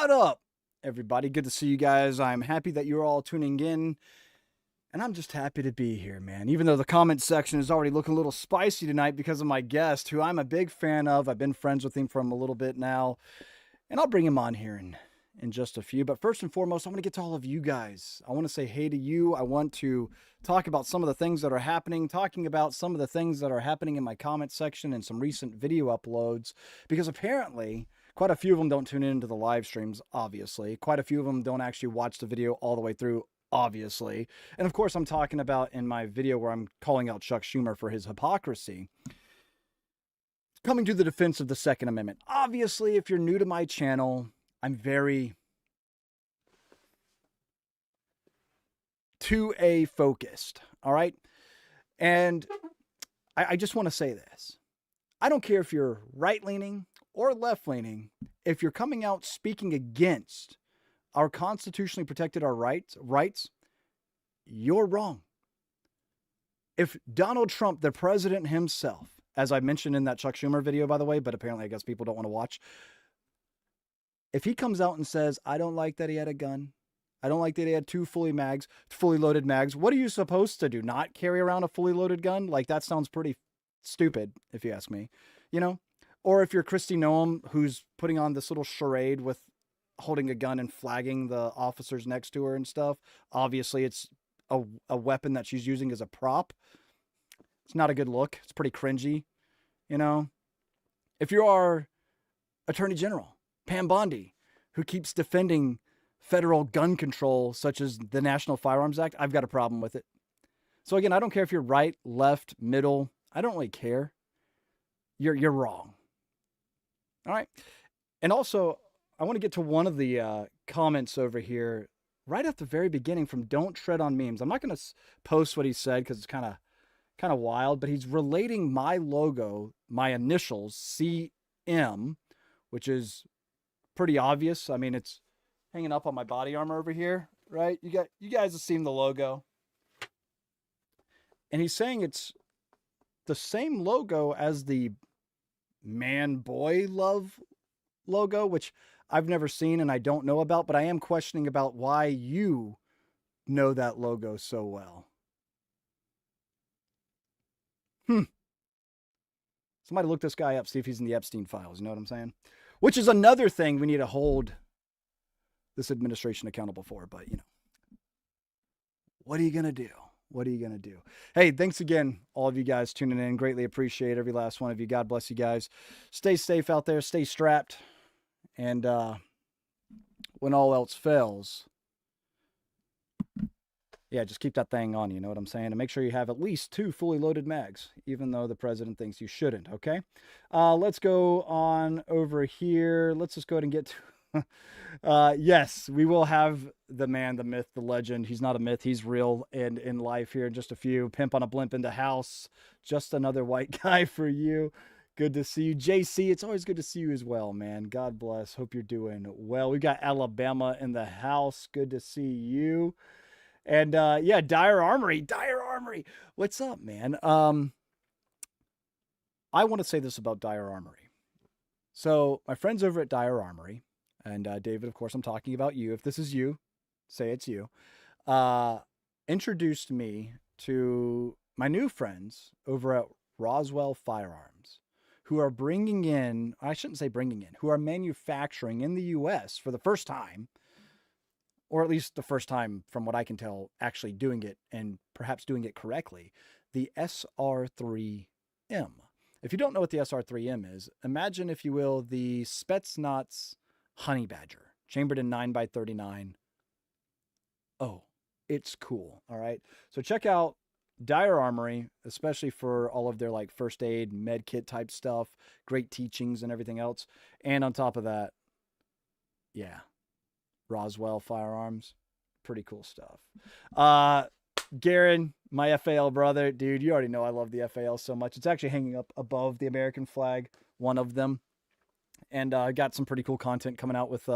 What up, everybody? Good to see you guys. I'm happy that you're all tuning in, and I'm just happy to be here, man. Even though the comment section is already looking a little spicy tonight because of my guest, who I'm a big fan of. I've been friends with him for a little bit now, and I'll bring him on here in just a few. But first and foremost, I want to get to all of you guys. I want to say hey to you. I want to talk about some of the things that are happening, talking about some of the things that are happening in my comment section and some recent video uploads, because apparently quite a few of them don't tune into the live streams, obviously. Quite a few of them don't actually watch the video all the way through, obviously. And of course, I'm talking about in my video where I'm calling out Chuck Schumer for his hypocrisy. Coming to the defense of the Second Amendment. Obviously, if you're new to my channel, I'm very 2A focused, all right? And I just want to say this. I don't care if you're right-leaning or left-leaning. If you're coming out speaking against our constitutionally protected rights, you're wrong. If Donald Trump, the president himself, as I mentioned in that Chuck Schumer video, by the way, but apparently I guess people don't want to watch, if he comes out and says, I don't like that he had a gun, I don't like that he had two fully loaded mags, what are you supposed to do? Not carry around a fully loaded gun? Like, that sounds pretty stupid, if you ask me, you know? Or if you're Kristi Noem, who's putting on this little charade with holding a gun and flagging the officers next to her and stuff. Obviously, it's a weapon that she's using as a prop. It's not a good look. It's pretty cringy, you know? If you're our Attorney General, Pam Bondi, who keeps defending federal gun control, such as the National Firearms Act, I've got a problem with it. So again, I don't care if you're right, left, middle. I don't really care. You're wrong. All right. And also, I want to get to one of the comments over here right at the very beginning from Don't Tread on Memes. I'm not going to post what he said because it's kind of wild, but he's relating my logo, my initials, CM, which is pretty obvious. I mean, it's hanging up on my body armor over here, right? You guys have seen the logo. And he's saying it's the same logo as the man boy love logo, which I've never seen and I don't know about, but I am questioning about why you know that logo so well. Somebody look this guy up, see if he's in the Epstein files. You know what I'm saying? Which is another thing we need to hold this administration accountable for. But, you know, what are you going to do? What are you going to do? Hey, thanks again, all of you guys tuning in. Greatly appreciate every last one of you. God bless you guys. Stay safe out there. Stay strapped. And when all else fails, yeah, just keep that thing on, you know what I'm saying? And make sure you have at least 2 fully loaded mags, even though the president thinks you shouldn't, okay? Let's go on over here. Let's just go ahead and get to... yes, we will have the man, the myth, the legend. He's not a myth. He's real and in life here in just a few. Pimp on a blimp in the house. Just another white guy for you. Good to see you. JC, it's always good to see you as well, man. God bless. Hope you're doing well. We got Alabama in the house. Good to see you. And yeah, Dire Armory. What's up, man? I want to say this about Dire Armory. So my friends over at Dire Armory, and David, of course, I'm talking about you. If this is you, say it's you. Introduced me to my new friends over at Roswell Firearms, who are bringing in, I shouldn't say bringing in, who are manufacturing in the U.S. for the first time, or at least the first time from what I can tell, actually doing it and perhaps doing it correctly, the SR3M. If you don't know what the SR3M is, imagine, if you will, the Spetsnaz Honey Badger, chambered in 9x39. Oh, it's cool. All right. So check out Dire Armory, especially for all of their like first aid, med kit type stuff, great teachings and everything else. And on top of that, yeah, Roswell Firearms, pretty cool stuff. Garen, my FAL brother, dude, you already know I love the FAL so much. It's actually hanging up above the American flag, one of them. And I got some pretty cool content coming out with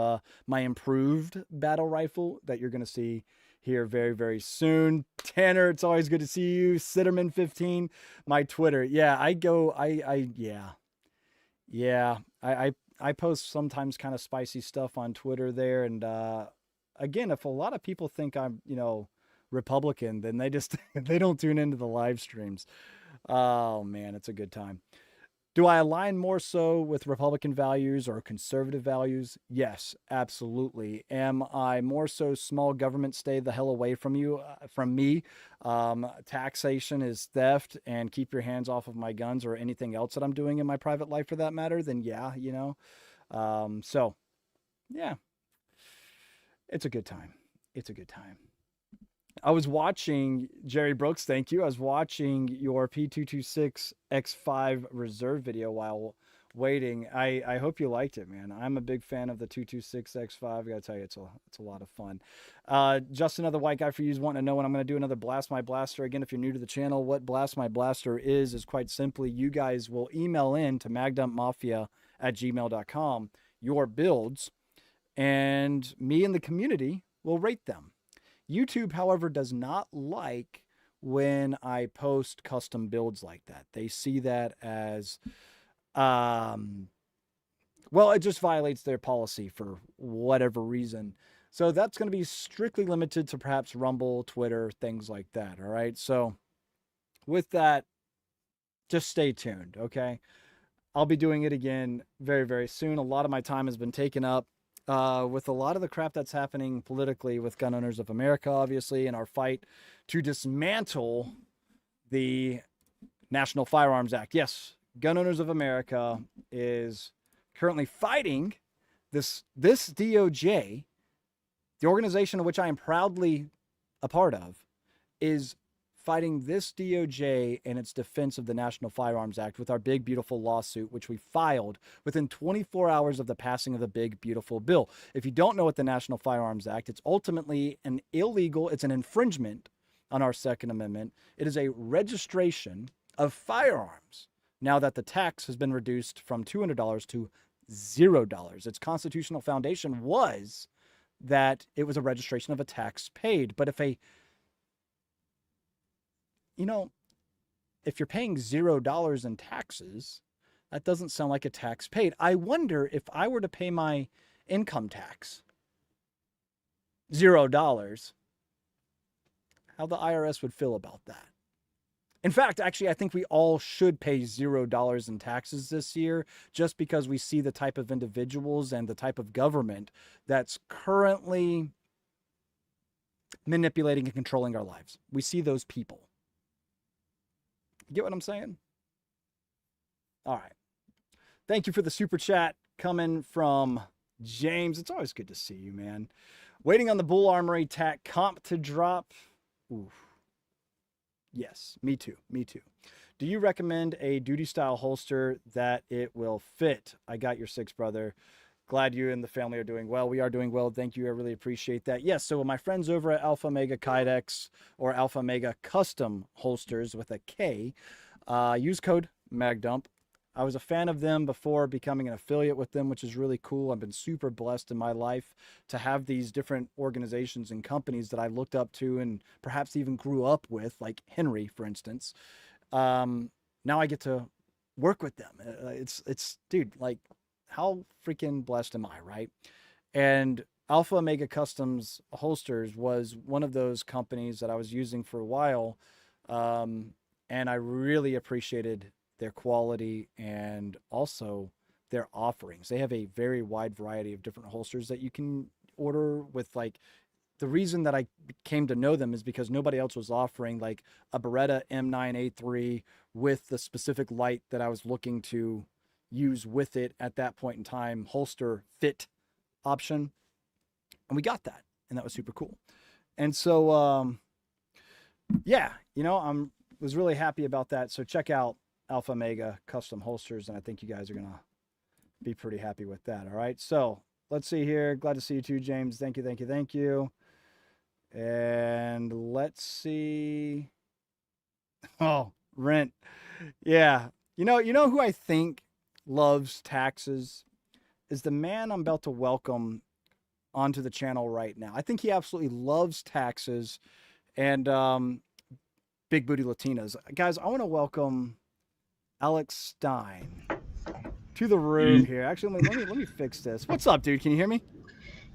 my improved battle rifle that you're going to see here very, very soon. Tanner, it's always good to see you. Sitterman15, my Twitter. Yeah, I I post sometimes kind of spicy stuff on Twitter there. And again, if a lot of people think I'm, Republican, then they just they don't tune into the live streams. Oh man, it's a good time. Do I align more so with Republican values or conservative values? Yes, absolutely. Am I more so small government, stay the hell away from you, from me? Taxation is theft, and keep your hands off of my guns or anything else that I'm doing in my private life for that matter, then yeah, So, yeah, it's a good time. It's a good time. I was watching Jerry Brooks. Thank you. I was watching your P226X5 reserve video while waiting. I hope you liked it, man. I'm a big fan of the 226X5. I gotta tell you, it's a lot of fun. Just another white guy for you, wanting to know when I'm going to do another Blast My Blaster. Again, if you're new to the channel, what Blast My Blaster is quite simply, you guys will email in to magdumpmafia@gmail.com your builds, and me and the community will rate them. YouTube, however, does not like when I post custom builds like that. They see that as, well, it just violates their policy for whatever reason. So that's going to be strictly limited to perhaps Rumble, Twitter, things like that. All right. So with that, just stay tuned. Okay. I'll be doing it again very, very soon. A lot of my time has been taken up with a lot of the crap that's happening politically with Gun Owners of America, obviously, and our fight to dismantle the National Firearms Act. Yes, Gun Owners of America is currently fighting this DOJ, the organization of which I am proudly a part of, is fighting this DOJ in its defense of the National Firearms Act with our big, beautiful lawsuit, which we filed within 24 hours of the passing of the big, beautiful bill. If you don't know what the National Firearms Act, it's ultimately it's an infringement on our Second Amendment. It is a registration of firearms now that the tax has been reduced from $200 to $0. Its constitutional foundation was that it was a registration of a tax paid. But if you're paying $0 in taxes, that doesn't sound like a tax paid. I wonder if I were to pay my income tax $0, how the IRS would feel about that. In fact, actually, I think we all should pay $0 in taxes this year, just because we see the type of individuals and the type of government that's currently manipulating and controlling our lives. We see those people. You get what I'm saying? All right. Thank you for the super chat coming from James. It's always good to see you, man. Waiting on the Bull Armory TAC comp to drop. Oof. Yes, me too. Me too. Do you recommend a duty style holster that it will fit? I got your 6, brother. Glad you and the family are doing well. We are doing well. Thank you. I really appreciate that. Yes, so my friends over at Alpha Mega Kydex, or Alpha Mega Custom Holsters with a K, use code MAGDUMP. I was a fan of them before becoming an affiliate with them, which is really cool. I've been super blessed in my life to have these different organizations and companies that I looked up to and perhaps even grew up with, like Henry, for instance. Now I get to work with them. It's dude, like, how freaking blessed am I, right? And Alpha Mega Customs Holsters was one of those companies that I was using for a while, and I really appreciated their quality and also their offerings. They have a very wide variety of different holsters that you can order with, like, the reason that I came to know them is because nobody else was offering like a Beretta M9A3 with the specific light that I was looking to use with it at that point in time, holster fit option. And we got that, and that was super cool. And so, yeah, was really happy about that. So check out Alpha Mega Custom Holsters, and I think you guys are going to be pretty happy with that. All right. So let's see here. Glad to see you too, James. Thank you. Thank you. Thank you. And let's see. Oh, rent. Yeah. You know who I think loves taxes is the man I'm about to welcome onto the channel right now. I think he absolutely loves taxes and big booty Latinas. Guys, I want to welcome Alex STEIN to the room here. Actually, let me fix this. What's up, dude? Can you hear me?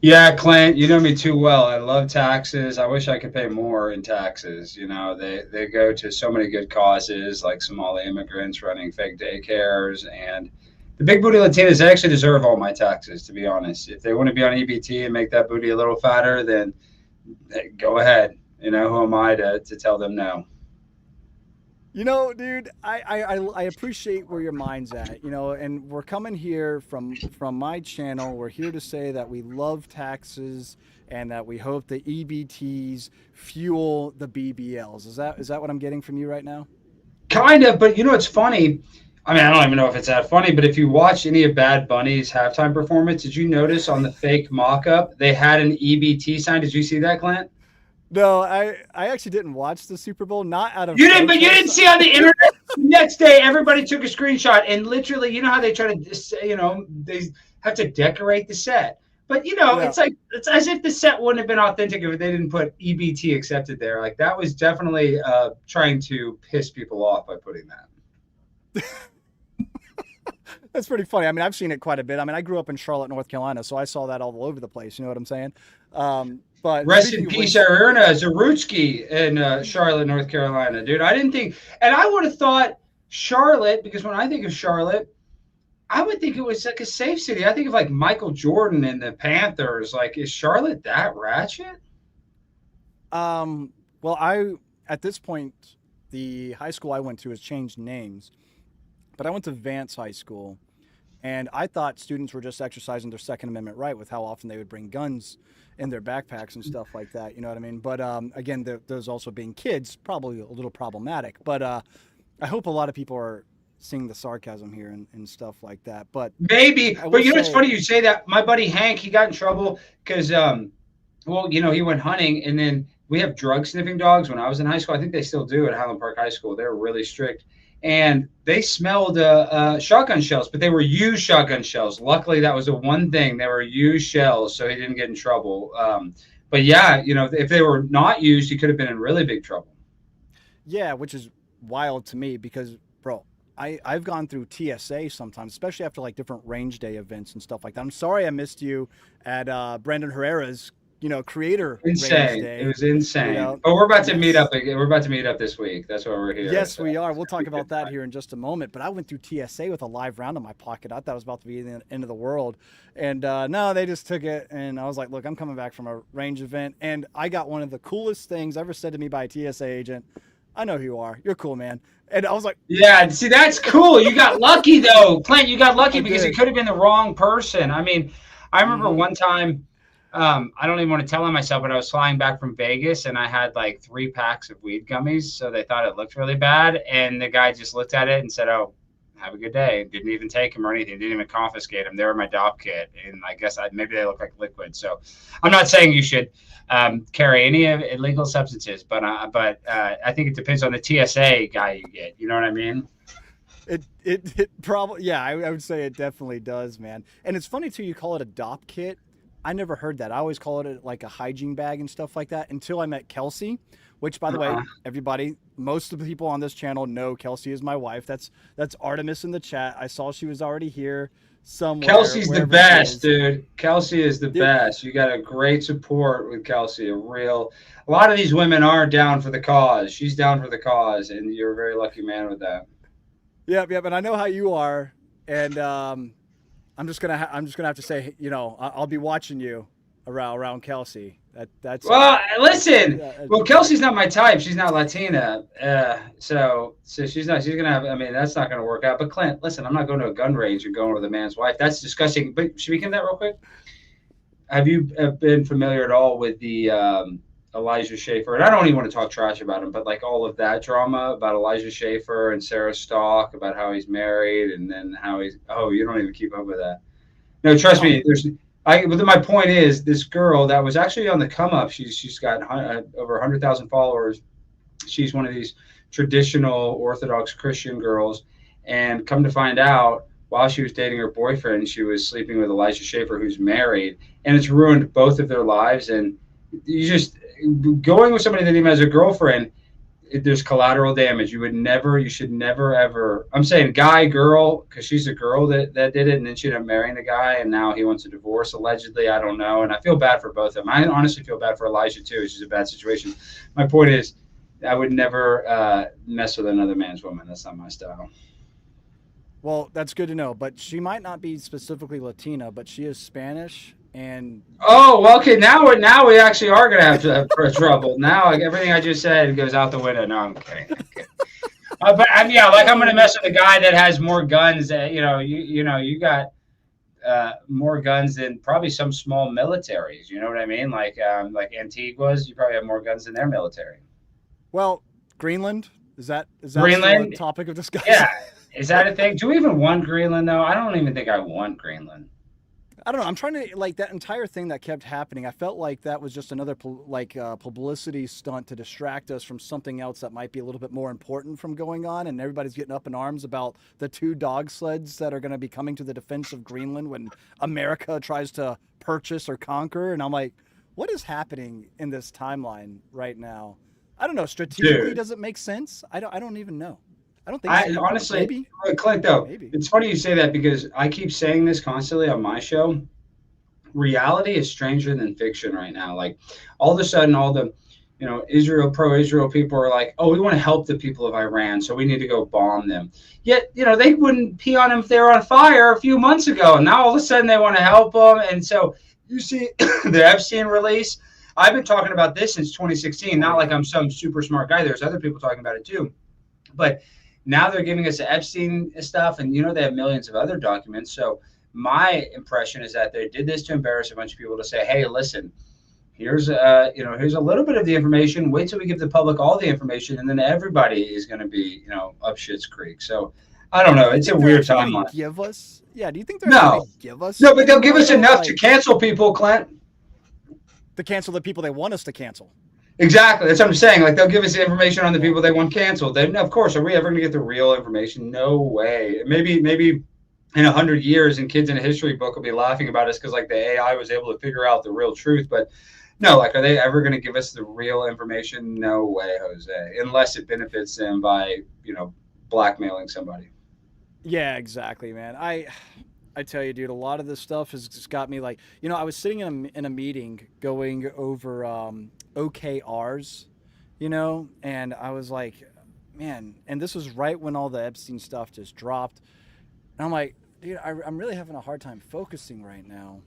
Yeah, Clint, you know me too well. I love taxes. I wish I could pay more in taxes. They go to so many good causes, like Somali immigrants running fake daycares, and the big booty Latinas. They actually deserve all my taxes, to be honest. If they want to be on EBT and make that booty a little fatter, then go ahead. Who am I to tell them no? Dude, I appreciate where your mind's at. And we're coming here from my channel. We're here to say that we love taxes and that we hope the EBTs fuel the BBLs. Is that what I'm getting from you right now? Kind of, but it's funny. I mean, I don't even know if it's that funny, but if you watch any of Bad Bunny's halftime performance, did you notice on the fake mock-up they had an EBT sign? Did you see that, Clint? No, I actually didn't watch the Super Bowl. Not out of You didn't, but you didn't protest. see on the internet. Next day, everybody took a screenshot, and literally, you know how they try to, they have to decorate the set. But Yeah. it's like it's as if the set wouldn't have been authentic if they didn't put EBT accepted there. Like that was definitely trying to piss people off by putting that. That's pretty funny. I mean, I've seen it quite a bit. I mean, I grew up in Charlotte, North Carolina, so I saw that all over the place. You know what I'm saying? But Rest in speaking of peace, which, Erna Zarutsky in Charlotte, North Carolina, dude. I didn't think, and I would have thought Charlotte, because when I think of Charlotte, I would think it was like a safe city. I think of like Michael Jordan and the Panthers. Like, is Charlotte that ratchet? well, I at this point, the high school I went to has changed names, but I went to Vance High School, and I thought students were just exercising their Second Amendment right with how often they would bring guns in their backpacks and stuff like that. You know what I mean? But again, there's also being kids, probably a little problematic. But I hope a lot of people are seeing the sarcasm here and stuff like that. But Maybe, I will but it's say, funny you say that. My buddy Hank, he got in trouble because, well, he went hunting, and then we have drug sniffing dogs. When I was in high school, I think they still do at Highland Park High School. They're really strict, and they smelled shotgun shells, but they were used shotgun shells. Luckily, that was the one thing, they were used shells, so he didn't get in trouble. But yeah, if they were not used, he could have been in really big trouble. yeah, which is wild to me because, bro, I've gone through TSA sometimes, especially after like different range day events and stuff like that. I'm sorry I missed you at Brandon Herrera's, creator range Insane. It day. was You insane. know, But we're about to meet yes. up again. We're about to meet up this week. That's why we're here. Yes, So we are. We'll it's talk a good about that time. here in just a moment. But I went through TSA with a live round in my pocket. I thought it was about to be the end of the world. And no, they just took it. And I was like, look, I'm coming back from a range event. And I got one of the coolest things ever said to me by a TSA agent. I know who you are. You're cool, man. And I was like, Yeah, see, that's cool. You got lucky though, Clint. You got lucky I because it did. could have been the wrong person. I mean, I remember Mm-hmm. one time. I don't even want to tell on myself, but I was flying back from Vegas and I had like 3 packs of weed gummies, so they thought it looked really bad. And the guy just looked at it and said, "Oh, have a good day." Didn't even take them or anything. Didn't even confiscate them. They were my doc kit, and I guess maybe they look like liquid. So, I'm not saying you should carry any of illegal substances, but I think it depends on the TSA guy you get. You know what I mean? It probably, yeah, I would say it definitely does, man. And it's funny too, you call it a DOP kit. I never heard that. I always call it like a hygiene bag and stuff like that until I met Kelsey, which by the way, Uh-uh. everybody, most of the people on this channel know Kelsey is my wife. That's Artemis in the chat. I saw she was already here somewhere, Kelsey's the wherever she best, is. dude. Kelsey is the Dude, best. You got a great support with Kelsey. A lot of these women are down for the cause. She's down for the cause, and you're a very lucky man with that. yep, yep. And I know how you are. And I'm just gonna have to say, I'll be watching you around Kelsey. That's Well, listen. yeah, Well, Kelsey's not my type. She's not Latina, so she's not. She's gonna have. I mean, that's not gonna work out. But Clint, listen, I'm not going to a gun range and going with a man's wife. That's disgusting. But should we get into that real quick? Have you been familiar at all with the Elijah Schaefer? And I don't even want to talk trash about him, but like all of that drama about Elijah Schaefer and Sarah Stalk, about how he's married and then how he's. Oh, you don't even keep up with that. No, trust no. me. But my point is, this girl that was actually on the come up. She's got over 100,000 followers. She's one of these traditional Orthodox Christian girls, and come to find out, while she was dating her boyfriend, she was sleeping with Elijah Schaefer, who's married, and it's ruined both of their lives. And you just going with somebody that even has a girlfriend, there's collateral damage. You should never ever. I'm saying guy, girl, because she's a girl that did it, and then she ended up marrying the guy, and now he wants a divorce allegedly. I don't know, and I feel bad for both of them. I honestly feel bad for Elijah too. It's just a bad situation. My point is, I would never mess with another man's woman. That's not my style. Well, that's good to know. But she might not be specifically Latina, but she is Spanish. And Oh, well, okay. Now we actually are gonna have trouble. Now, like, everything I just said goes out the window. No, I'm kidding. I'm kidding. But yeah, like I'm gonna mess with a guy that has more guns. You got more guns than probably some small militaries. You know what I mean? Like Antigua's, you probably have more guns than their military. well, Greenland is that still a Greenland, topic of discussion? yeah. Is that a thing? Do we even want Greenland though? I don't even think I want Greenland. I don't know. I'm trying to like that entire thing that kept happening. I felt like that was just another publicity stunt to distract us from something else that might be a little bit more important from going on. And everybody's getting up in arms about the two dog sleds that are going to be coming to the defense of Greenland when America tries to purchase or conquer. And I'm like, what is happening in this timeline right now? I don't know. Strategically, Dude. does it make sense? I don't even know. I don't think I so. honestly, Maybe. Clint, though, Maybe. it's funny you say that because I keep saying this constantly on my show. Reality is stranger than fiction right now. Like all of a sudden, all the pro-Israel people are like, oh, we want to help the people of Iran, so we need to go bomb them. Yet, they wouldn't pee on them if they were on fire a few months ago. And now all of a sudden they want to help them. And so you see the Epstein release. I've been talking about this since 2016. Not like I'm some super smart guy. There's other people talking about it too. But now they're giving us the Epstein stuff, and they have millions of other documents. So my impression is that they did this to embarrass a bunch of people to say, hey, listen, here's here's a little bit of the information. Wait till we give the public all the information, and then everybody is going to be up shit's creek. So I don't know. It's a weird timeline. Give us? Yeah. Do you think they're No, going to give us? no, but they'll give us enough like, to cancel people, Clint. to cancel the people they want us to cancel. Exactly. That's what I'm saying. Like they'll give us the information on the people they want canceled. Then of course, are we ever going to get the real information? No way. Maybe in 100 years, and kids in a history book will be laughing about us because like the AI was able to figure out the real truth. But no, like, are they ever going to give us the real information? No way, Jose. Unless it benefits them by blackmailing somebody. Yeah, exactly, man. I tell you, dude, a lot of this stuff has just got me like, I was sitting in a meeting going over OKRs, and I was like, man, and this was right when all the Epstein stuff just dropped. And I'm like, dude, I'm really having a hard time focusing right now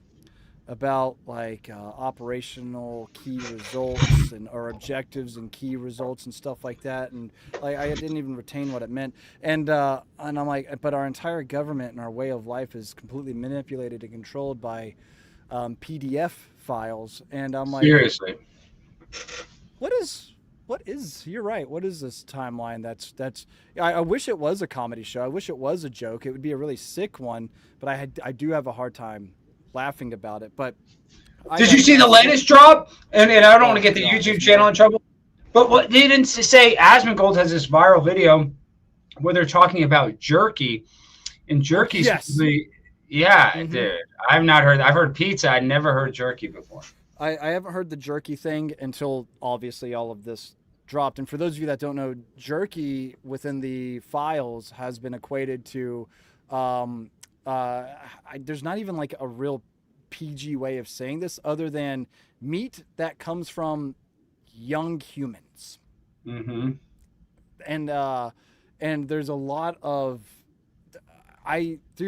about like operational key results or objectives and key results and stuff like that, and like I didn't even retain what it meant, and I'm like, but our entire government and our way of life is completely manipulated and controlled by PDF files, and I'm like, seriously, what is you're right, what is this timeline that's I wish it was a comedy show, I wish it was a joke, it would be a really sick one, but I do have a hard time laughing about it. But did you see the latest drop? And I don't want to get the YouTube channel in trouble, but what they didn't say, Asmongold has this viral video where they're talking about jerky, and jerky. Yes. Yeah, dude. I've not heard. I've heard pizza. I never heard jerky before. I haven't heard the jerky thing until obviously all of this dropped. And for those of you that don't know, jerky within the files has been equated to there's not even like a real PG way of saying this other than meat that comes from young humans. Mm-hmm. And there's a lot of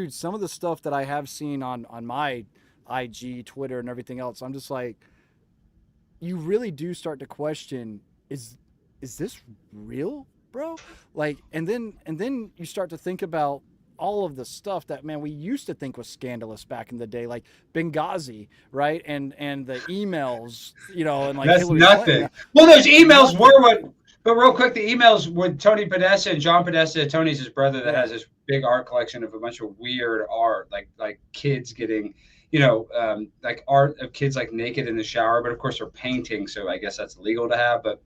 some of the stuff that I have seen on my IG, Twitter, and everything else, I'm just like, you really do start to question, is this real, bro? Like, and then you start to think about all of the stuff that, man, we used to think was scandalous back in the day, like Benghazi, right? And the emails, and like that's Hillary nothing. Clinton. Well, those emails were what. But real quick, the emails with Tony Podesta and John Podesta. Tony's his brother that has this big art collection of a bunch of weird art, like kids getting, like art of kids like naked in the shower. But of course, they're painting, so I guess that's illegal to have. But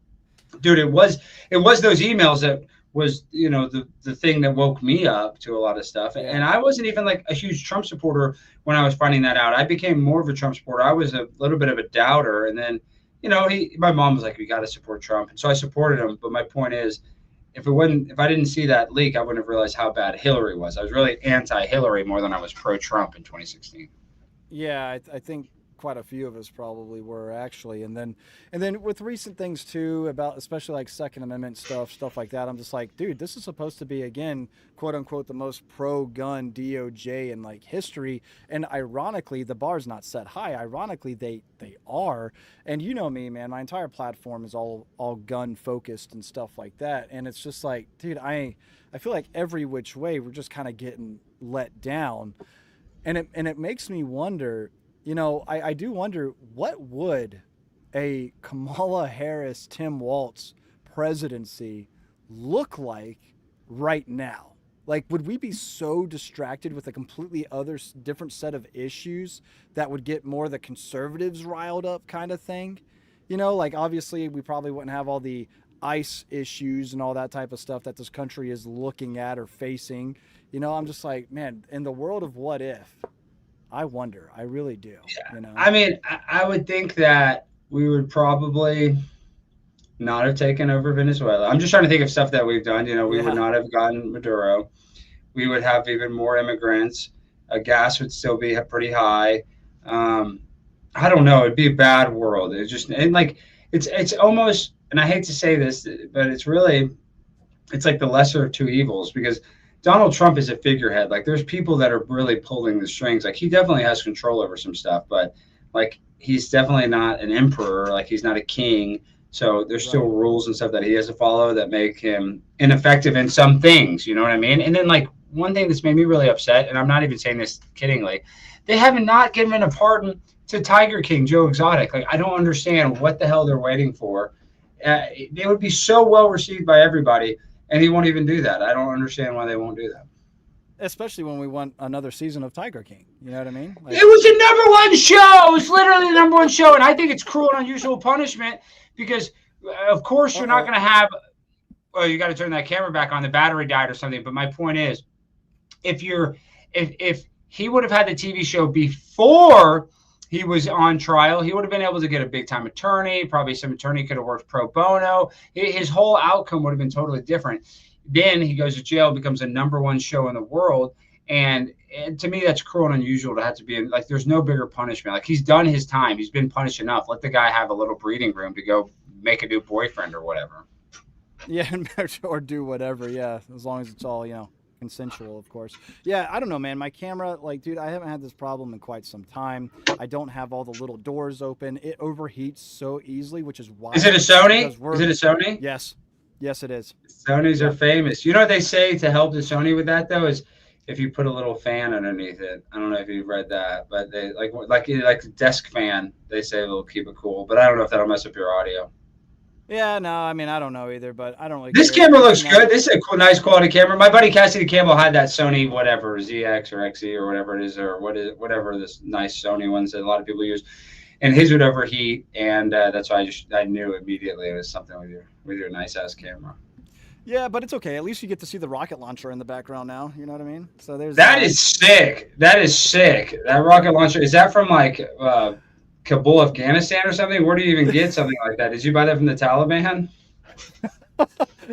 dude, it was those emails that was the thing that woke me up to a lot of stuff. Yeah. And I wasn't even like a huge Trump supporter when I was finding that out. I became more of a Trump supporter. I was a little bit of a doubter, and then my mom was like, we got to support Trump. And so I supported him. But my point is, if I didn't see that leak, I wouldn't have realized how bad Hillary was. I was really anti-Hillary more than I was pro-Trump in 2016. Yeah, I think quite a few of us probably were actually, and then with recent things too about especially like Second Amendment stuff like that. I'm just like, dude, this is supposed to be again, quote unquote, the most pro-gun DOJ in like history, and ironically, the bar's not set high. Ironically, they are, and you know me, man, my entire platform is all gun focused and stuff like that, and it's just like, dude, I feel like every which way we're just kind of getting let down. And it makes me wonder, I do wonder what would a Kamala Harris, Tim Walz presidency look like right now? Like, would we be so distracted with a completely other, different set of issues that would get more the conservatives riled up, kind of thing? Like obviously we probably wouldn't have all the ICE issues and all that type of stuff that this country is looking at or facing. I'm just like, man, in the world of what if, I wonder. I really do. Yeah. I mean, I would think that we would probably not have taken over Venezuela. I'm just trying to think of stuff that we've done. We would not have gotten Maduro. We would have even more immigrants. Gas would still be pretty high. I don't know. It'd be a bad world. It's almost, and I hate to say this, but it's like the lesser of two evils, because Donald Trump is a figurehead. Like, there's people that are really pulling the strings. Like, he definitely has control over some stuff, but like, he's definitely not an emperor. Like, he's not a king. So there's still rules and stuff that he has to follow that make him ineffective in some things. You know what I mean? And then, like, one thing that's made me really upset, and I'm not even saying this kiddingly, they have not given a pardon to Tiger King, Joe Exotic. Like, I don't understand what the hell they're waiting for. They would be so well received by everybody, and he won't even do that. I don't understand why they won't do that. Especially when we want another season of Tiger King. You know what I mean? Like, it was the number one show. It was literally the number one show, and I think it's cruel and unusual punishment because, of course, you're not going to have. Well, you got to turn that camera back on. The battery died or something. But my point is, if he would have had the TV show before he was on trial, he would have been able to get a big time attorney. Probably some attorney could have worked pro bono. His whole outcome would have been totally different. Then he goes to jail, becomes a number one show in the world. And to me, that's cruel and unusual to have to be like, there's no bigger punishment. Like, he's done his time. He's been punished enough. Let the guy have a little breathing room to go make a new boyfriend or whatever. Yeah, or do whatever. Yeah, as long as it's all, consensual, of course. Yeah, I don't know, man. My camera, like, dude, I haven't had this problem in quite some time. I don't have all the little doors open. It overheats so easily, which is why. Is it a Sony? Is it a Sony? Yes. Yes, it is. Sonys are famous. You know what they say to help the Sony with that, though, is if you put a little fan underneath it. I don't know if you've read that, but they like a desk fan. They say it'll keep it cool, but I don't know if that'll mess up your audio. Yeah, no, I mean, I don't know either, but I don't really. This camera looks good. This is a nice quality camera. My buddy Cassidy Campbell had that Sony whatever ZX or XE or whatever it is, or whatever this nice Sony ones that a lot of people use, and his would overheat, and that's why I knew immediately it was something with your nice ass camera. Yeah, but it's okay. At least you get to see the rocket launcher in the background now. You know what I mean? So there's that. Is sick. That is sick. That rocket launcher, is that from like Kabul, Afghanistan or something? Where do you even get something like that? Did you buy that from the Taliban?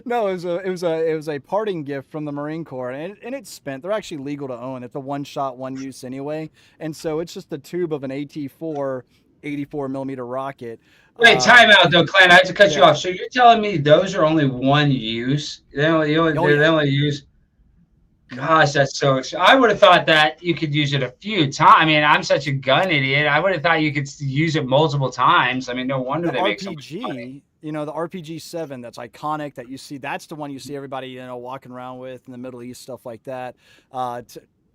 No, it was a parting gift from the Marine Corps, and it's spent. They're actually legal to own. It's a one shot, one use anyway, and so it's just the tube of an AT-4 84 millimeter rocket. Wait, time out though, Clint. I have to cut you off. So you're telling me those are only one use? They only use. Gosh, that's so. I would have thought that you could use it a few times. I mean, I'm such a gun idiot. I would have thought you could use it multiple times. I mean, no wonder they make so much money. The RPG-7 that's iconic that you see. That's the one you see everybody walking around with in the Middle East, stuff like that.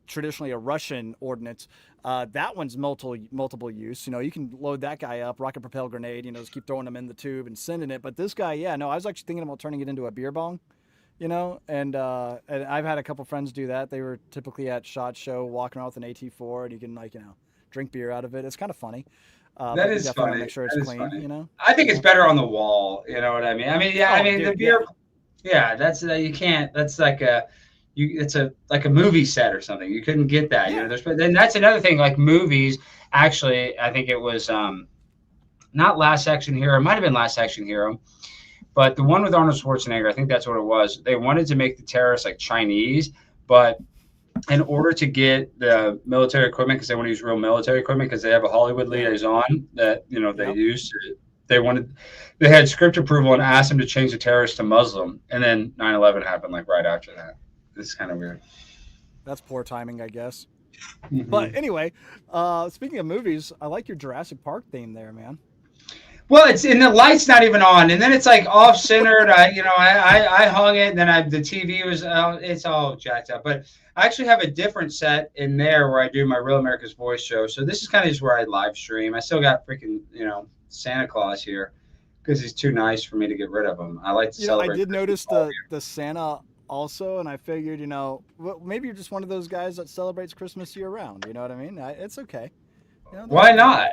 Traditionally a Russian ordnance. That one's multiple use. You can load that guy up, rocket propelled grenade. Just keep throwing them in the tube and sending it. But this guy, I was actually thinking about turning it into a beer bong. And I've had a couple friends do that. They were typically at SHOT Show walking around with an AT-4, and you can drink beer out of it. It's kind of funny. That is funny. Make sure it's clean. Funny. I think it's better on the wall. You know what I mean? I mean, the beer. Yeah, that's you can't. That's like it's like a movie set or something. You couldn't get that. Then that's another thing. Like movies, actually, I think it was not Last Action Hero. It might have been Last Action Hero, but the one with Arnold Schwarzenegger, I think that's what it was. They wanted to make the terrorists like Chinese, but in order to get the military equipment, because they want to use real military equipment, because they have a Hollywood liaison that they use. They had script approval and asked them to change the terrorists to Muslim, and then 9/11 happened like right after that. It's kind of weird. That's poor timing, I guess. Mm-hmm. But anyway, speaking of movies, I like your Jurassic Park theme there, man. Well, it's and the light's not even on, and then it's like off centered. I hung it, and then the TV was it's all jacked up. But I actually have a different set in there where I do my Real America's Voice show. So this is kind of just where I live stream. I still got freaking Santa Claus here because he's too nice for me to get rid of him. I like to celebrate. I did notice the Santa also, and I figured maybe you're just one of those guys that celebrates Christmas year round. You know what I mean? It's okay. Why not?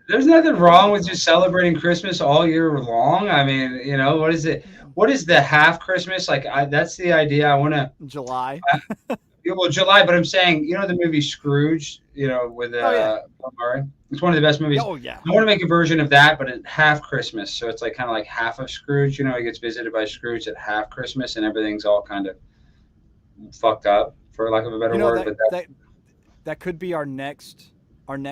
There's nothing wrong with just celebrating Christmas all year long. I mean, what is it? What is the half Christmas? Like, that's the idea. I want to July. Well, July, but I'm saying, the movie Scrooge, with Bill Murray. It's one of the best movies. Oh yeah. I want to make a version of that, but at half Christmas. So it's like kind of like half of Scrooge. He gets visited by Scrooge at half Christmas, and everything's all kind of fucked up, for lack of a better word. That could be our next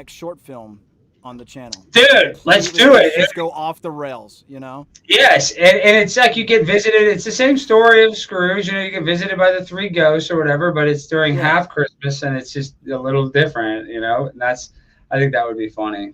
short film on the channel. Dude, let's do it. Just go off the rails, Yes, and it's like you get visited. It's the same story of Scrooge. You get visited by the three ghosts or whatever, but it's during half Christmas, and it's just a little different, and I think that would be funny.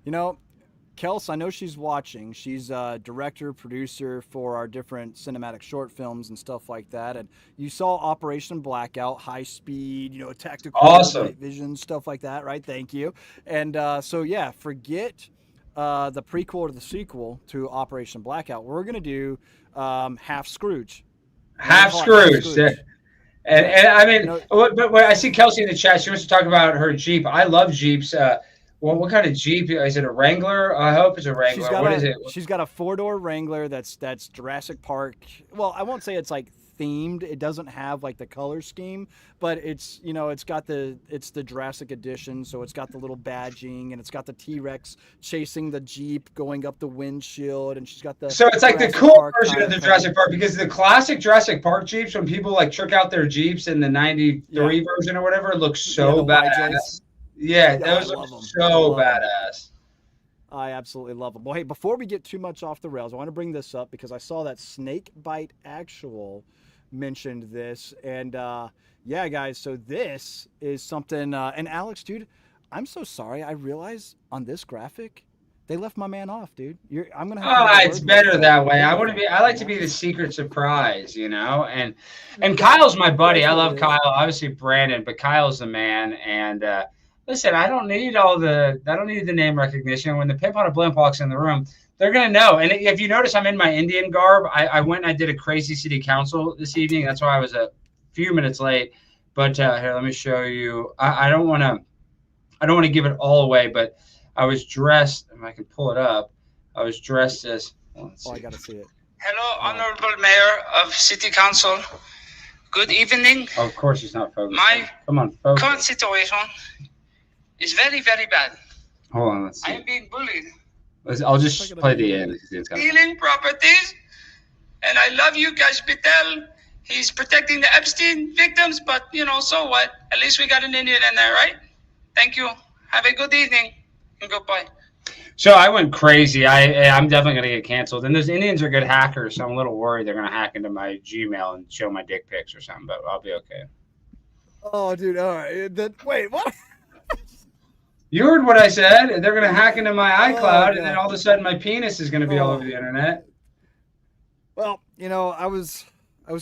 Kels, I know she's watching. She's a director, producer for our different cinematic short films and stuff like that. And you saw Operation Blackout, high speed, tactical, awesome, night vision, stuff like that, right? Thank you. And forget the prequel or the sequel to Operation Blackout. We're going to do half Scrooge. Half Scrooge. And I mean, but I see Kelsey in the chat. She wants to talk about her Jeep. I love Jeeps. Well, what kind of Jeep? Is it a Wrangler? I hope it's a Wrangler. What is it? She's got a 4-door Wrangler that's Jurassic Park. Well, I won't say it's like themed. It doesn't have like the color scheme, but it's it's the Jurassic edition, so it's got the little badging and it's got the T-Rex chasing the Jeep going up the windshield, and she's got the. So it's like the cool version of the Jurassic Park, because the classic Jurassic Park Jeeps, when people like trick out their Jeeps in the '93 version or whatever, it looks so badass. Yeah, those look so badass. I absolutely love them. Well, hey, before we get too much off the rails, I want to bring this up because I saw that Snake Bite Actual mentioned this. And guys, so this is something. And Alex, dude, I'm so sorry. I realize on this graphic, they left my man off, dude. I'm gonna have to it's better that way. I like to be the secret surprise, And Kyle's my buddy. I love Kyle. Obviously Brandon, but Kyle's the man. And listen, I don't need the name recognition. When the pimp on a blimp walks in the room, they're gonna know. And if you notice, I'm in my Indian garb. I went and I did a crazy city council this evening. That's why I was a few minutes late. But here, let me show you. I don't want to give it all away, but I was dressed. If I can pull it up, I was dressed as. I gotta see it. Hello, Honorable Mayor of City Council. Good evening. Oh, of course, he's not focused. Come on, focus. Current situation is very, very bad. Hold on, let's see. I am being bullied. I'll just play the end. Stealing properties, and I love you, Gash Patel. He's protecting the Epstein victims, but so what? At least we got an Indian in there, right? Thank you. Have a good evening and goodbye. So I went crazy. I'm definitely gonna get canceled. And those Indians are good hackers, so I'm a little worried they're gonna hack into my Gmail and show my dick pics or something. But I'll be okay. Oh, dude! All right. Wait, what? You heard what I said. They're going to hack into my iCloud, and then all of a sudden my penis is going to be all over the internet. Well, I was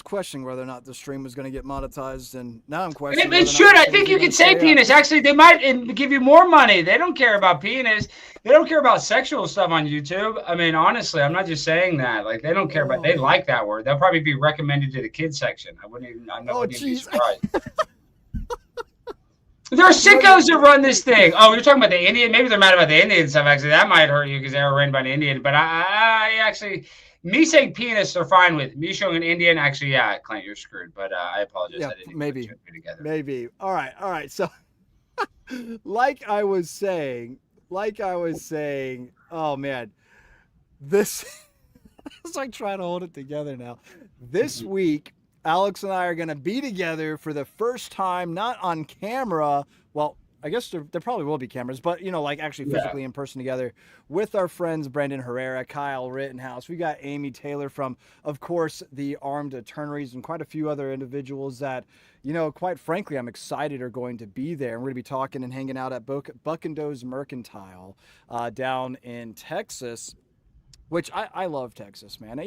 questioning whether or not the stream was going to get monetized, and now I'm questioning. It should. I think you could say penis. Actually, they might give you more money. They don't care about penis. They don't care about sexual stuff on YouTube. I mean, honestly, I'm not just saying that. Like, they don't care about. They like that word. They'll probably be recommended to the kids section. I wouldn't even be surprised. There are sickos that run this thing. Oh, you're talking about the Indian? Maybe they're mad about the Indian stuff. Actually, that might hurt you because they were ran by an Indian. But I actually, me saying penis, they're fine with. Me showing an Indian, actually, yeah, Clint, you're screwed. But I apologize. Yeah, I didn't maybe. Put two together. Maybe. All right. So, like I was saying, Oh man, this as I try to hold it together now. This week, Alex and I are going to be together for the first time, not on camera. Well, I guess there probably will be cameras, but like actually Yeah. physically in person together with our friends Brendan Herrera, Kyle Rittenhouse. We got Amy Taylor from, of course, the Armed Attorneys, and quite a few other individuals that, quite frankly, I'm excited are going to be there. And we're going to be talking and hanging out at Buck and Doe's Mercantile down in Texas, which I love Texas, man.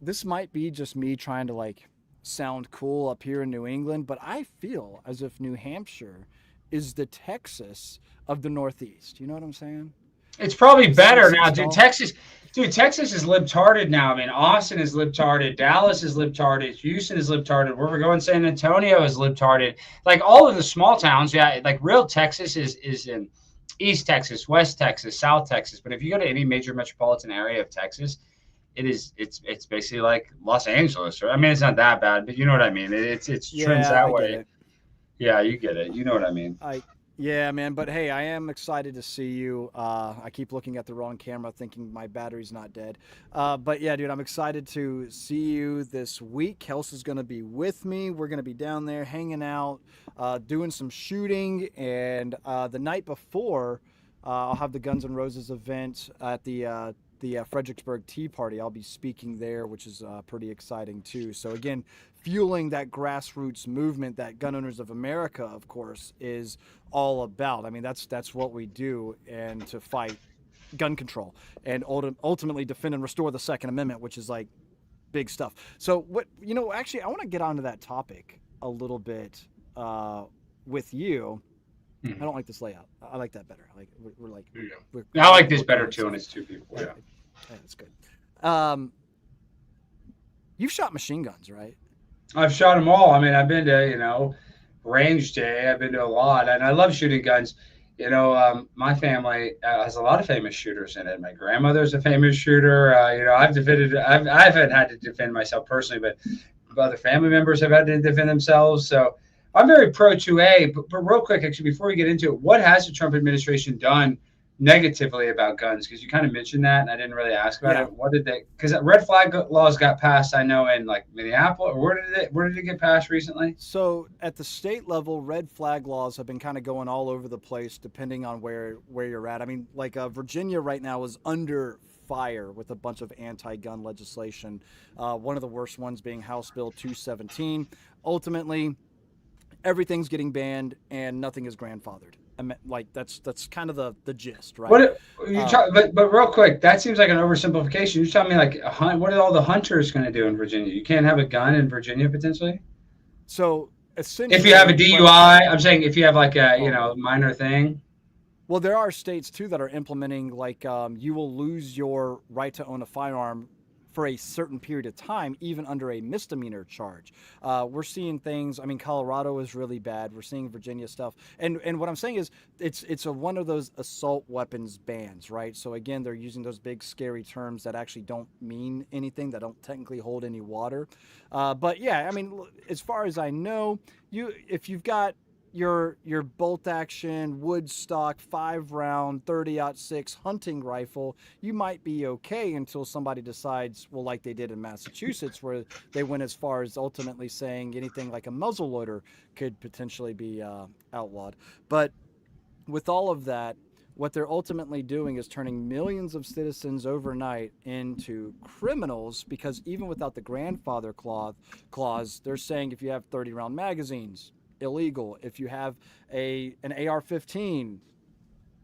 This might be just me trying to like sound cool up here in New England, but I feel as if New Hampshire is the Texas of the Northeast. You know what I'm saying? It's probably better now, Dude, Texas is libtarded now. I mean, Austin is libtarded, Dallas is libtarded, Houston is libtarded. Where we're going, San Antonio is libtarded. Like all of the small towns, yeah. Like real Texas is in East Texas, West Texas, South Texas. But if you go to any major metropolitan area of Texas, it's basically like Los Angeles. Right? I mean, it's not that bad, but you know what I mean. It's trends that way. Yeah, you get it. You know what I mean. Yeah, man. But hey, I am excited to see you. I keep looking at the wrong camera, thinking my battery's not dead. But yeah, dude, I'm excited to see you this week. Kelsey's going to be with me. We're going to be down there hanging out, doing some shooting. And the night before, I'll have the Guns N' Roses event at the Fredericksburg Tea Party. I'll be speaking there, which is pretty exciting too. So again, fueling that grassroots movement that Gun Owners of America, of course, is all about. I mean, that's what we do, and to fight gun control and ultimately defend and restore the Second Amendment, which is like big stuff. So actually, I want to get onto that topic a little bit with you. I don't like this layout. I like that better. Like I like this better too, and it's two people. Yeah, that's good. You've shot machine guns, right? I've shot them all. I mean, I've been to range day. I've been to a lot, and I love shooting guns. My family has a lot of famous shooters in it. My grandmother's a famous shooter. I haven't had to defend myself personally, but other family members have had to defend themselves. So I'm very pro 2A, but real quick, actually, before we get into it, what has the Trump administration done negatively about guns? Because you kind of mentioned that, and I didn't really ask about it. What did they? Because red flag laws got passed, I know, in like Minneapolis. Or where did it get passed recently? So at the state level, red flag laws have been kind of going all over the place, depending on where you're at. I mean, like Virginia right now is under fire with a bunch of anti-gun legislation. One of the worst ones being House Bill 217. Ultimately, everything's getting banned and nothing is grandfathered. Like that's kind of the gist, right? But real quick, that seems like an oversimplification. You're telling me like what are all the hunters going to do in Virginia? You can't have a gun in Virginia potentially. So essentially, if you have a DUI, I'm saying if you have like a minor thing. Well, there are states too that are implementing like you will lose your right to own a firearm for a certain period of time, even under a misdemeanor charge. We're seeing things. I mean, Colorado is really bad. We're seeing Virginia stuff. And what I'm saying is it's one of those assault weapons bans, right? So again, they're using those big scary terms that actually don't mean anything, that don't technically hold any water. But yeah, I mean, as far as I know, if you've got your bolt action Woodstock 5-round 30-06 hunting rifle, you might be okay until somebody decides, well, like they did in Massachusetts, where they went as far as ultimately saying anything like a muzzleloader could potentially be outlawed. But with all of that, what they're ultimately doing is turning millions of citizens overnight into criminals, because even without the grandfather clause, they're saying if you have 30-round magazines, illegal. If you have an AR-15,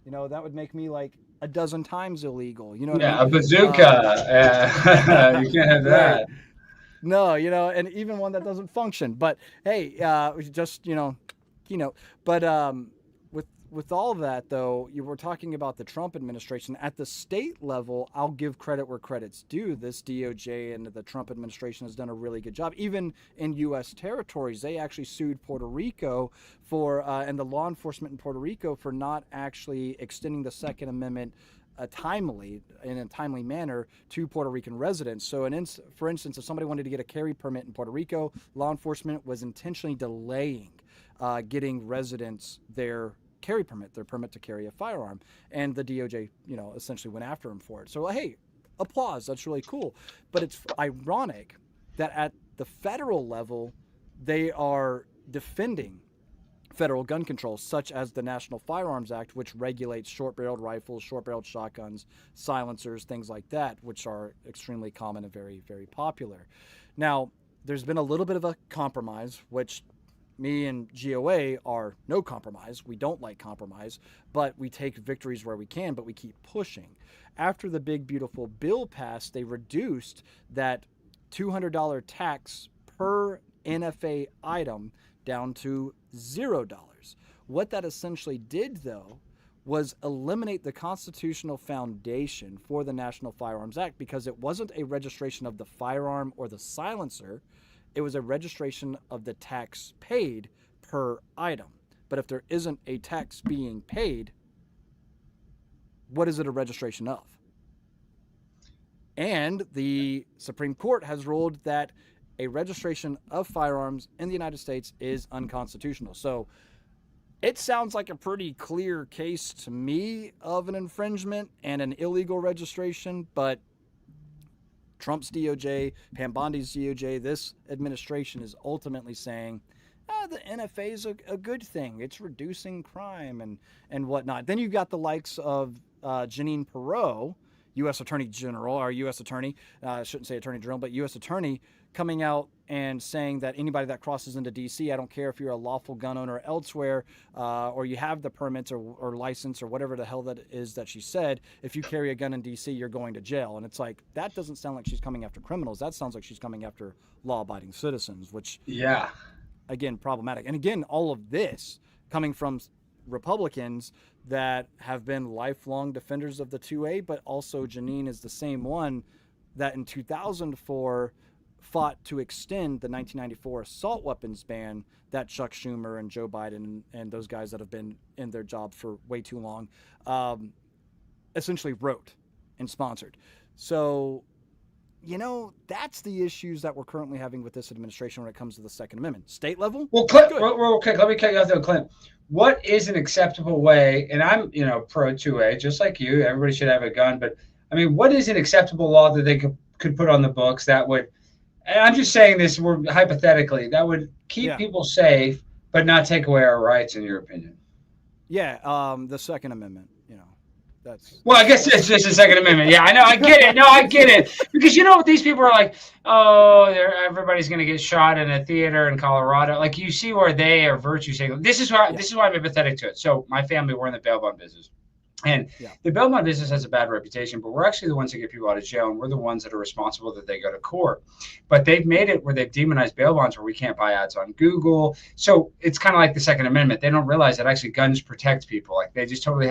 that would make me like a dozen times illegal. You know what I mean? A bazooka. You can't have that. Right. No, and even one that doesn't function. But hey, just But with all of that, though, you were talking about the Trump administration. At the state level, I'll give credit where credit's due. This DOJ and the Trump administration has done a really good job. Even in U.S. territories, they actually sued Puerto Rico and the law enforcement in Puerto Rico for not actually extending the Second Amendment in a timely manner to Puerto Rican residents. So, for instance, if somebody wanted to get a carry permit in Puerto Rico, law enforcement was intentionally delaying getting residents their carry permit, their permit to carry a firearm. And the DOJ, essentially went after him for it. So, hey, applause. That's really cool. But it's ironic that at the federal level, they are defending federal gun control, such as the National Firearms Act, which regulates short-barreled rifles, short-barreled shotguns, silencers, things like that, which are extremely common and very, very popular. Now, there's been a little bit of a compromise, which me and GOA are no compromise. We don't like compromise, but we take victories where we can, but we keep pushing. After the big, beautiful bill passed, they reduced that $200 tax per NFA item down to $0. What that essentially did, though, was eliminate the constitutional foundation for the National Firearms Act, because it wasn't a registration of the firearm or the silencer. It was a registration of the tax paid per item. But if there isn't a tax being paid, what is it a registration of? And the Supreme Court has ruled that a registration of firearms in the United States is unconstitutional. So it sounds like a pretty clear case to me of an infringement and an illegal registration, but Trump's DOJ, Pam Bondi's DOJ, this administration is ultimately saying, the NFA is a good thing. It's reducing crime and whatnot. Then you've got the likes of Jeanine Pirro, U.S. Attorney General, or U.S. Attorney, I shouldn't say Attorney General, but U.S. Attorney, coming out and saying that anybody that crosses into D.C., I don't care if you're a lawful gun owner elsewhere, or you have the permits or license or whatever the hell that is that she said, if you carry a gun in D.C., you're going to jail. And it's like, that doesn't sound like she's coming after criminals. That sounds like she's coming after law-abiding citizens, which, again, problematic. And again, all of this coming from Republicans that have been lifelong defenders of the 2A, but also Jeanine is the same one that in 2004 fought to extend the 1994 assault weapons ban that Chuck Schumer and Joe Biden and those guys that have been in their job for way too long essentially wrote and sponsored. So, that's the issues that we're currently having with this administration when it comes to the Second Amendment. State level? Well, Clint, real quick, let me cut you off there, Clint. What is an acceptable way, and I'm, pro 2A, just like you, everybody should have a gun, but, I mean, what is an acceptable law that they could put on the books that would, and I'm just saying this hypothetically, that would keep people safe, but not take away our rights, in your opinion? Yeah, the Second Amendment, Well, I guess it's just the Second Amendment. Yeah, I know. I get it. No, I get it. Because these people are like, everybody's going to get shot in a theater in Colorado. Like, you see where they are virtue saying, this is why I'm empathetic to it. So my family, we're in the bail bond business. And the bail bond business has a bad reputation, but we're actually the ones that get people out of jail, and we're the ones that are responsible that they go to court. But they've made it where they've demonized bail bonds where we can't buy ads on Google. So it's kind of like the Second Amendment. They don't realize that actually guns protect people. Like, they just totally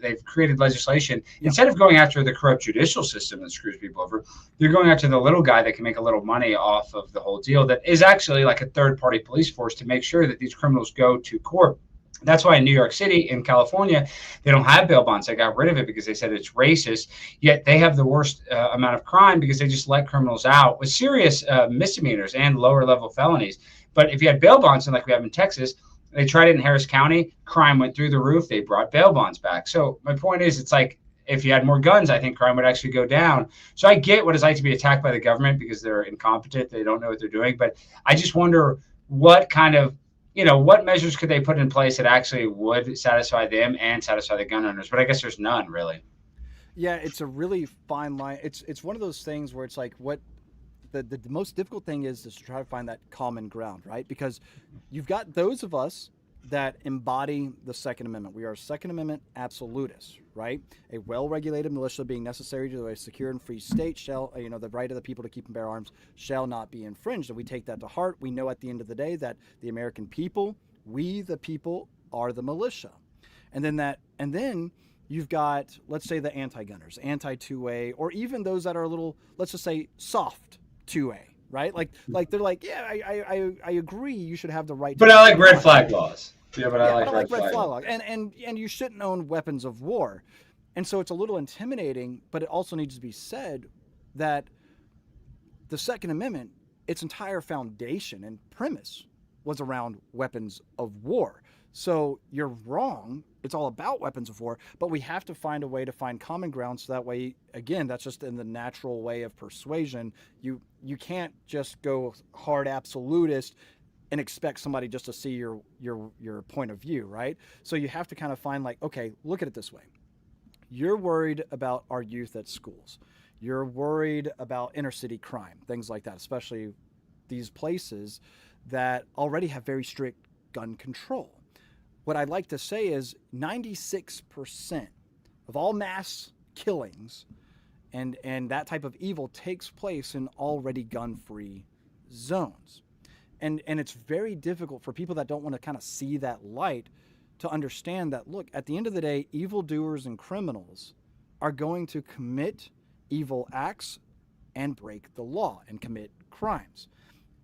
they've created legislation. Instead of going after the corrupt judicial system that screws people over, they're going after the little guy that can make a little money off of the whole deal, that is actually like a third-party police force to make sure that these criminals go to court. That's why in New York City, in California, they don't have bail bonds. They got rid of it because they said it's racist. Yet they have the worst amount of crime because they just let criminals out with serious misdemeanors and lower level felonies. But if you had bail bonds, and like we have in Texas, they tried it in Harris County, crime went through the roof. They brought bail bonds back. So my point is, it's like, if you had more guns, I think crime would actually go down. So I get what it's like to be attacked by the government because they're incompetent. They don't know what they're doing. But I just wonder what kind of, what measures could they put in place that actually would satisfy them and satisfy the gun owners? But I guess there's none, really. Yeah, it's a really fine line. It's one of those things where it's like, what the most difficult thing is to try to find that common ground, right? Because you've got those of us that embody the Second Amendment. We are Second Amendment absolutists, right? A well-regulated militia being necessary to a secure and free state shall, the right of the people to keep and bear arms shall not be infringed. And we take that to heart. We know at the end of the day that the American people, we the people, are the militia. And then you've got, let's say, the anti-gunners, anti-2A, or even those that are a little, let's just say, soft 2A. Right? Like they're like, yeah, I agree. You should have the right. But I like red flag laws. Yeah, but I like red flag laws. And you shouldn't own weapons of war. And so it's a little intimidating, but it also needs to be said that the Second Amendment, its entire foundation and premise was around weapons of war. So you're wrong. It's all about weapons of war, but we have to find a way to find common ground. So that way, again, that's just in the natural way of persuasion. You can't just go hard absolutist and expect somebody just to see your point of view, right? So you have to kind of find like, okay, look at it this way. You're worried about our youth at schools. You're worried about inner city crime, things like that, especially these places that already have very strict gun control. What I'd like to say is 96% of all mass killings and that type of evil takes place in already gun-free zones. And it's very difficult for people that don't want to kind of see that light to understand that, look, at the end of the day, evildoers and criminals are going to commit evil acts and break the law and commit crimes.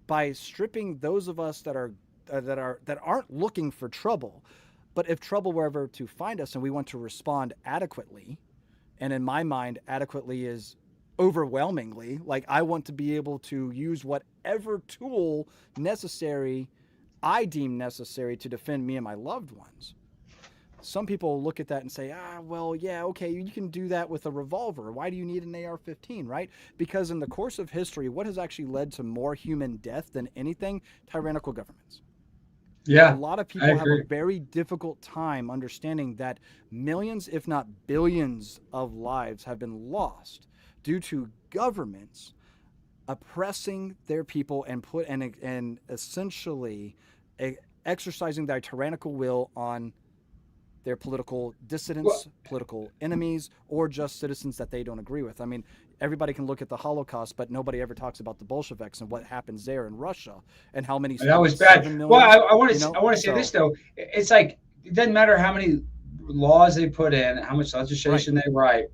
By stripping those of us that aren't looking for trouble, but if trouble were ever to find us and we want to respond adequately, and in my mind, adequately is overwhelmingly, like I want to be able to use whatever tool necessary I deem necessary to defend me and my loved ones. Some people look at that and say, well, yeah, okay, you can do that with a revolver. Why do you need an AR-15, right? Because in the course of history, what has actually led to more human death than anything? Tyrannical governments. Yeah, a lot of people have a very difficult time understanding that millions, if not billions, of lives have been lost due to governments oppressing their people and essentially exercising their tyrannical will on their political dissidents, political enemies, or just citizens that they don't agree with. I mean, everybody can look at the Holocaust, but nobody ever talks about the Bolsheviks and what happens there in Russia and how many. That was bad. Well, I want to say this though. It's like it doesn't matter how many laws they put in, how much legislation they write.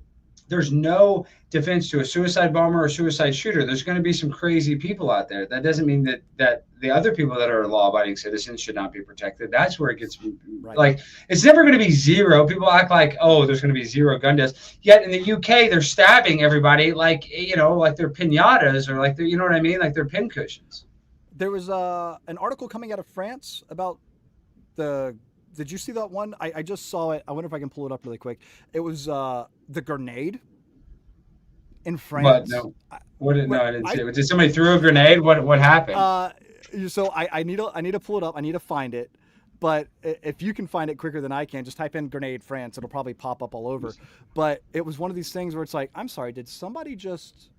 There's no defense to a suicide bomber or suicide shooter. There's going to be some crazy people out there. That doesn't mean that the other people that are law-abiding citizens should not be protected. That's where it gets like it's never going to be zero. People act like, oh, there's going to be zero gun deaths. Yet in the UK, they're stabbing everybody like like they're piñatas or like you know what I mean, like they're pincushions. There was an article coming out of France about the. Did you see that one? I just saw it. I wonder if I can pull it up really quick. It was the grenade in France. But no, I didn't see it. Did somebody throw a grenade? What happened? So I need to pull it up. I need to find it. But if you can find it quicker than I can, just type in grenade France. It'll probably pop up all over. But it was one of these things where it's like, I'm sorry, did somebody just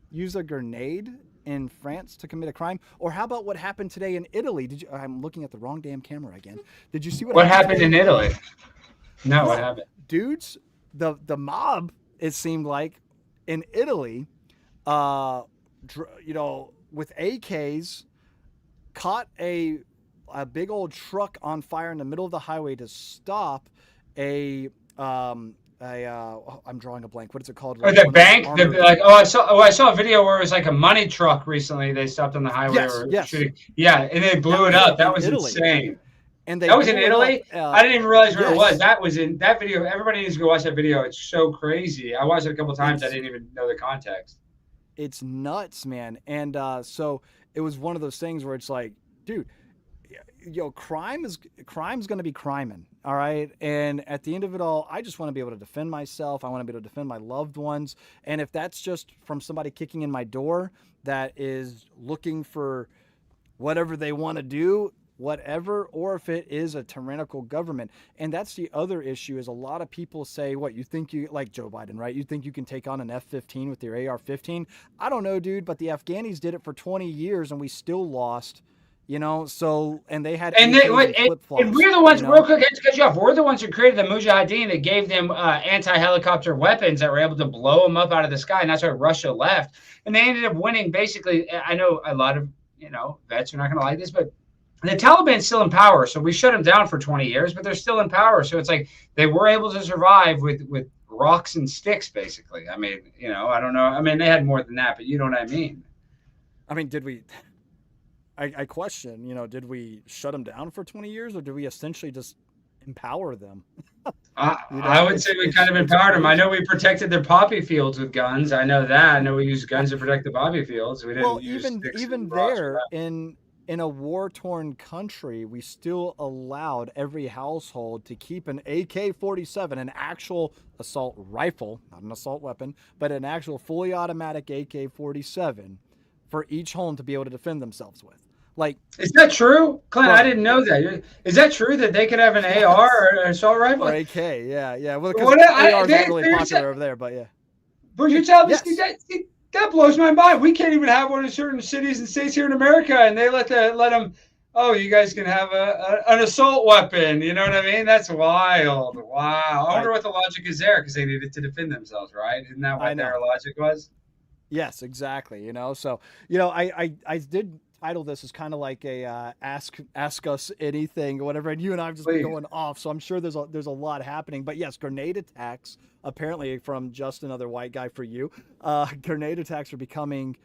use a grenade in France to commit a crime? Or how about what happened today in Italy? I'm looking at the wrong damn camera again. Did you see what happened in Italy? No, what happened? Dudes, the mob, it seemed like, in Italy, with AKs, caught a big old truck on fire in the middle of the highway to stop I'm drawing a blank. What is it called? Or the bank? I saw a video where it was like a money truck recently. They stopped on the highway shooting. Yeah, and they blew it up. That was insane. And that was in Italy? I didn't even realize where it was. That was in that video. Everybody needs to go watch that video. It's so crazy. I watched it a couple times. I didn't even know the context. It's nuts, man. And so it was one of those things where it's like, dude, crime's going to be criming, all right? And at the end of it all, I just want to be able to defend myself. I want to be able to defend my loved ones. And if that's just from somebody kicking in my door that is looking for whatever they want to do, whatever, or if it is a tyrannical government. And that's the other issue is a lot of people say, what, you think you, like Joe Biden, right? You think you can take on an F-15 with your AR-15? I don't know, dude, but the Afghanis did it for 20 years and we still lost. So and they had and we're the ones real quick to cut you off. We're the ones who created the Mujahideen that gave them anti-helicopter weapons that were able to blow them up out of the sky, and that's why Russia left. And they ended up winning. Basically, I know a lot of vets are not going to like this, but the Taliban's still in power. So we shut them down for 20 years, but they're still in power. So it's like they were able to survive with rocks and sticks, basically. I mean, I don't know. I mean, they had more than that, but you know what I mean. I mean, did we? I question, did we shut them down for 20 years or did we essentially just empower them? I would say we kind of empowered them. I know we protected their poppy fields with guns. I know that. I know we used guns to protect the poppy fields. We didn't use sticks even and rocks there in in a war-torn country, we still allowed every household to keep an AK-47, an actual assault rifle, not an assault weapon, but an actual fully automatic AK-47 for each home to be able to defend themselves with. Like, is that true, Clint? bro, I didn't know that. Is that true that they could have an yes, AR or an assault rifle? or AK, yeah. Well, because What AR is not really popular over there, but yeah. But you're telling me Yes. that blows my mind. We can't even have one in certain cities and states here in America, and they let them. Oh, you guys can have an assault weapon. You know what I mean? That's wild. Wow. I wonder what the logic is there, because they needed to defend themselves, right? Isn't that what their logic was? Yes, exactly. So I did title this as kind of like a ask us anything or whatever, and you and I have just been going off. So I'm sure there's a lot happening. But yes, grenade attacks, apparently from just another white guy for you. Grenade attacks are becoming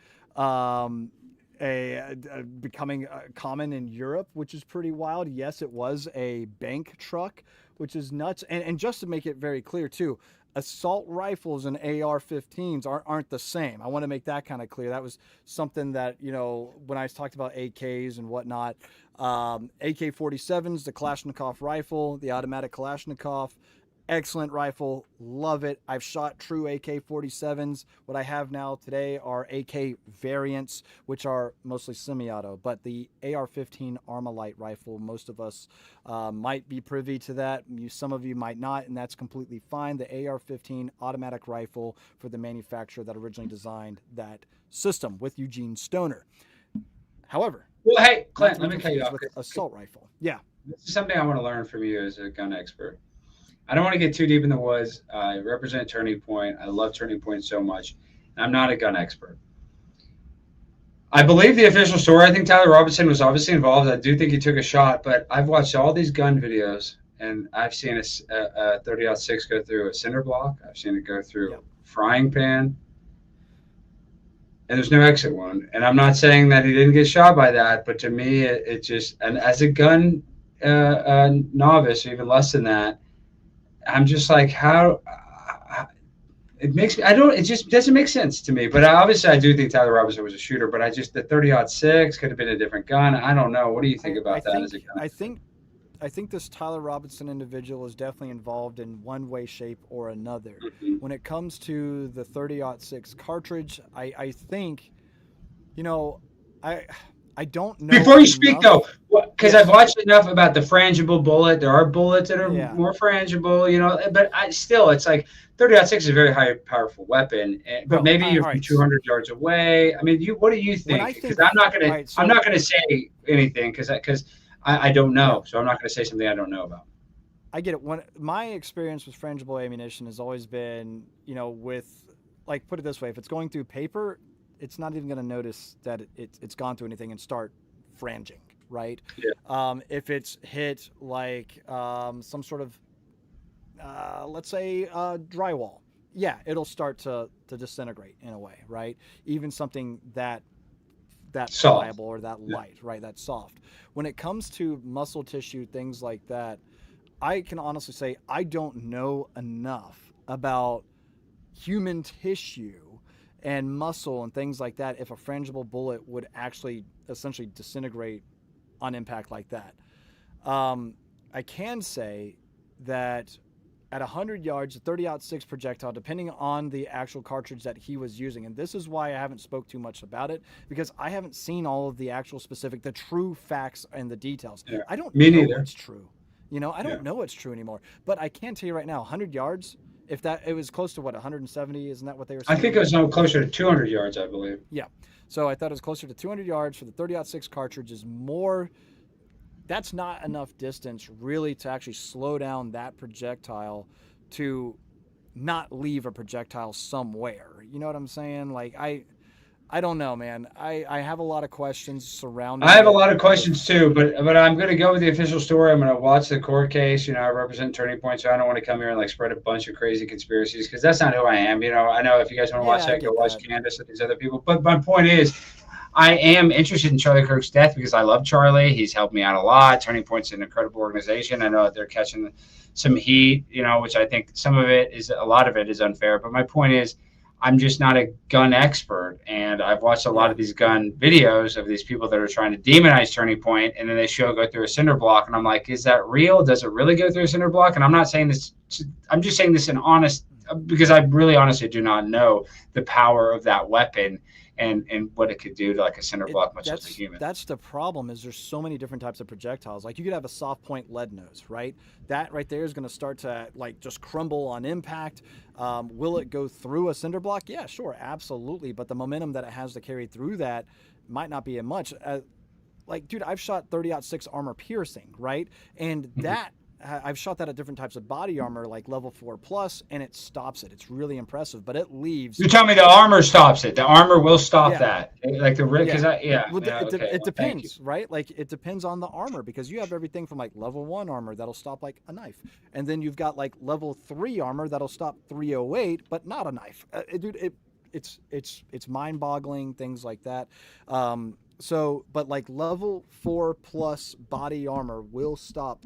becoming common in Europe, which is pretty wild. Yes, it was a bank truck, which is nuts. And just to make it very clear too, assault rifles and AR-15s aren't the same. I want to make that kind of clear. That was something that, when I talked about AKs and whatnot, AK-47s, the Kalashnikov rifle, the automatic Kalashnikov, excellent rifle, love it. I've shot true AK-47s. What I have now today are AK variants, which are mostly semi-auto, but the AR-15 Armalite rifle, most of us might be privy to that. Some of you might not, and that's completely fine. The AR-15 automatic rifle for the manufacturer that originally designed that system with Eugene Stoner. However, well, hey, Clint, let me cut you off. With assault rifle. Yeah. This is something I want to learn from you as a gun expert. I don't want to get too deep in the woods. I represent Turning Point. I love Turning Point so much. I'm not a gun expert. I believe the official story. I think Tyler Robinson was obviously involved. I do think he took a shot, but I've watched all these gun videos, and I've seen a 30-06 go through a cinder block. I've seen it go through a frying pan, and there's no exit wound. And I'm not saying that he didn't get shot by that, but to me, it just, and as a gun novice, or even less than that, I'm just like, how it makes me, it just doesn't make sense to me. But obviously I do think Tyler Robinson was a shooter, but the 30-06 could have been a different gun. I don't know. What do you think about that as a gun? I think this Tyler Robinson individual is definitely involved in one way, shape, or another. Mm-hmm. When it comes to the 30-06 cartridge, I think, I don't know. Before you speak, though, because I've watched enough about the frangible bullet. There are bullets that are more frangible, but it's like 30-06 is a very high powerful weapon. But maybe you're from 200 yards away. I mean, what do you think? Because I'm not going to say anything because I don't know. So I'm not going to say something I don't know about. I get it. My experience with frangible ammunition has always been, with, like, put it this way, if it's going through paper, it's not even going to notice that it's gone through anything and start franging, right? Yeah. If it's hit like some sort of, let's say, drywall, yeah, it'll start to disintegrate in a way, right? Even something that pliable or that light, right? That's soft. When it comes to muscle tissue, things like that, I can honestly say I don't know enough about human tissue and muscle and things like that if a frangible bullet would actually essentially disintegrate on impact like that. I can say that at 100 yards, the 30-06 projectile, depending on the actual cartridge that he was using, and this is why I haven't spoke too much about it, because I haven't seen all of the actual the true facts and the details. Yeah. I don't Me know neither. what's true. I don't know what's true anymore. But I can tell you right now, 100 yards, if it was close to 170, isn't that what they were saying? I think it was no closer to 200 yards, I believe. Yeah. So I thought it was closer to 200 yards for the 30-06 cartridge is more. That's not enough distance really to actually slow down that projectile to not leave a projectile somewhere. You know what I'm saying? Like, I don't know, man. I have a lot of questions surrounding. I have a lot of questions too, but I'm going to go with the official story. I'm going to watch the court case. I represent Turning Point, so I don't want to come here and like spread a bunch of crazy conspiracies because that's not who I am. I know if you guys want to watch that, go watch Candace and these other people. But my point is, I am interested in Charlie Kirk's death because I love Charlie. He's helped me out a lot. Turning Point's an incredible organization. I know that they're catching some heat, which I think a lot of it is unfair. But my point is, I'm just not a gun expert, and I've watched a lot of these gun videos of these people that are trying to demonize Turning Point, and then they go through a cinder block, and I'm like, is that real? Does it really go through a cinder block? And I'm not saying this, I'm just saying this in honest, because I really honestly do not know the power of that weapon and what it could do to like a cinder block, much as a human. That's the problem, is there's so many different types of projectiles. Like you could have a soft point lead nose, right? That right there is going to start to like just crumble on impact. Will it go through a cinder block? Yeah, sure, absolutely. But the momentum that it has to carry through that might not be as much. Like, dude, I've shot 30-06 armor piercing, right? And that I've shot that at different types of body armor, like level 4+, and it stops it. It's really impressive, but it leaves. You tell me the armor stops it. The armor will stop that. Like the because it depends, right? Like it depends on the armor, because you have everything from like level 1 armor that'll stop like a knife, and then you've got like level 3 armor that'll stop 308, but not a knife. Dude, it's mind-boggling, things like that. But like level 4+ body armor will stop,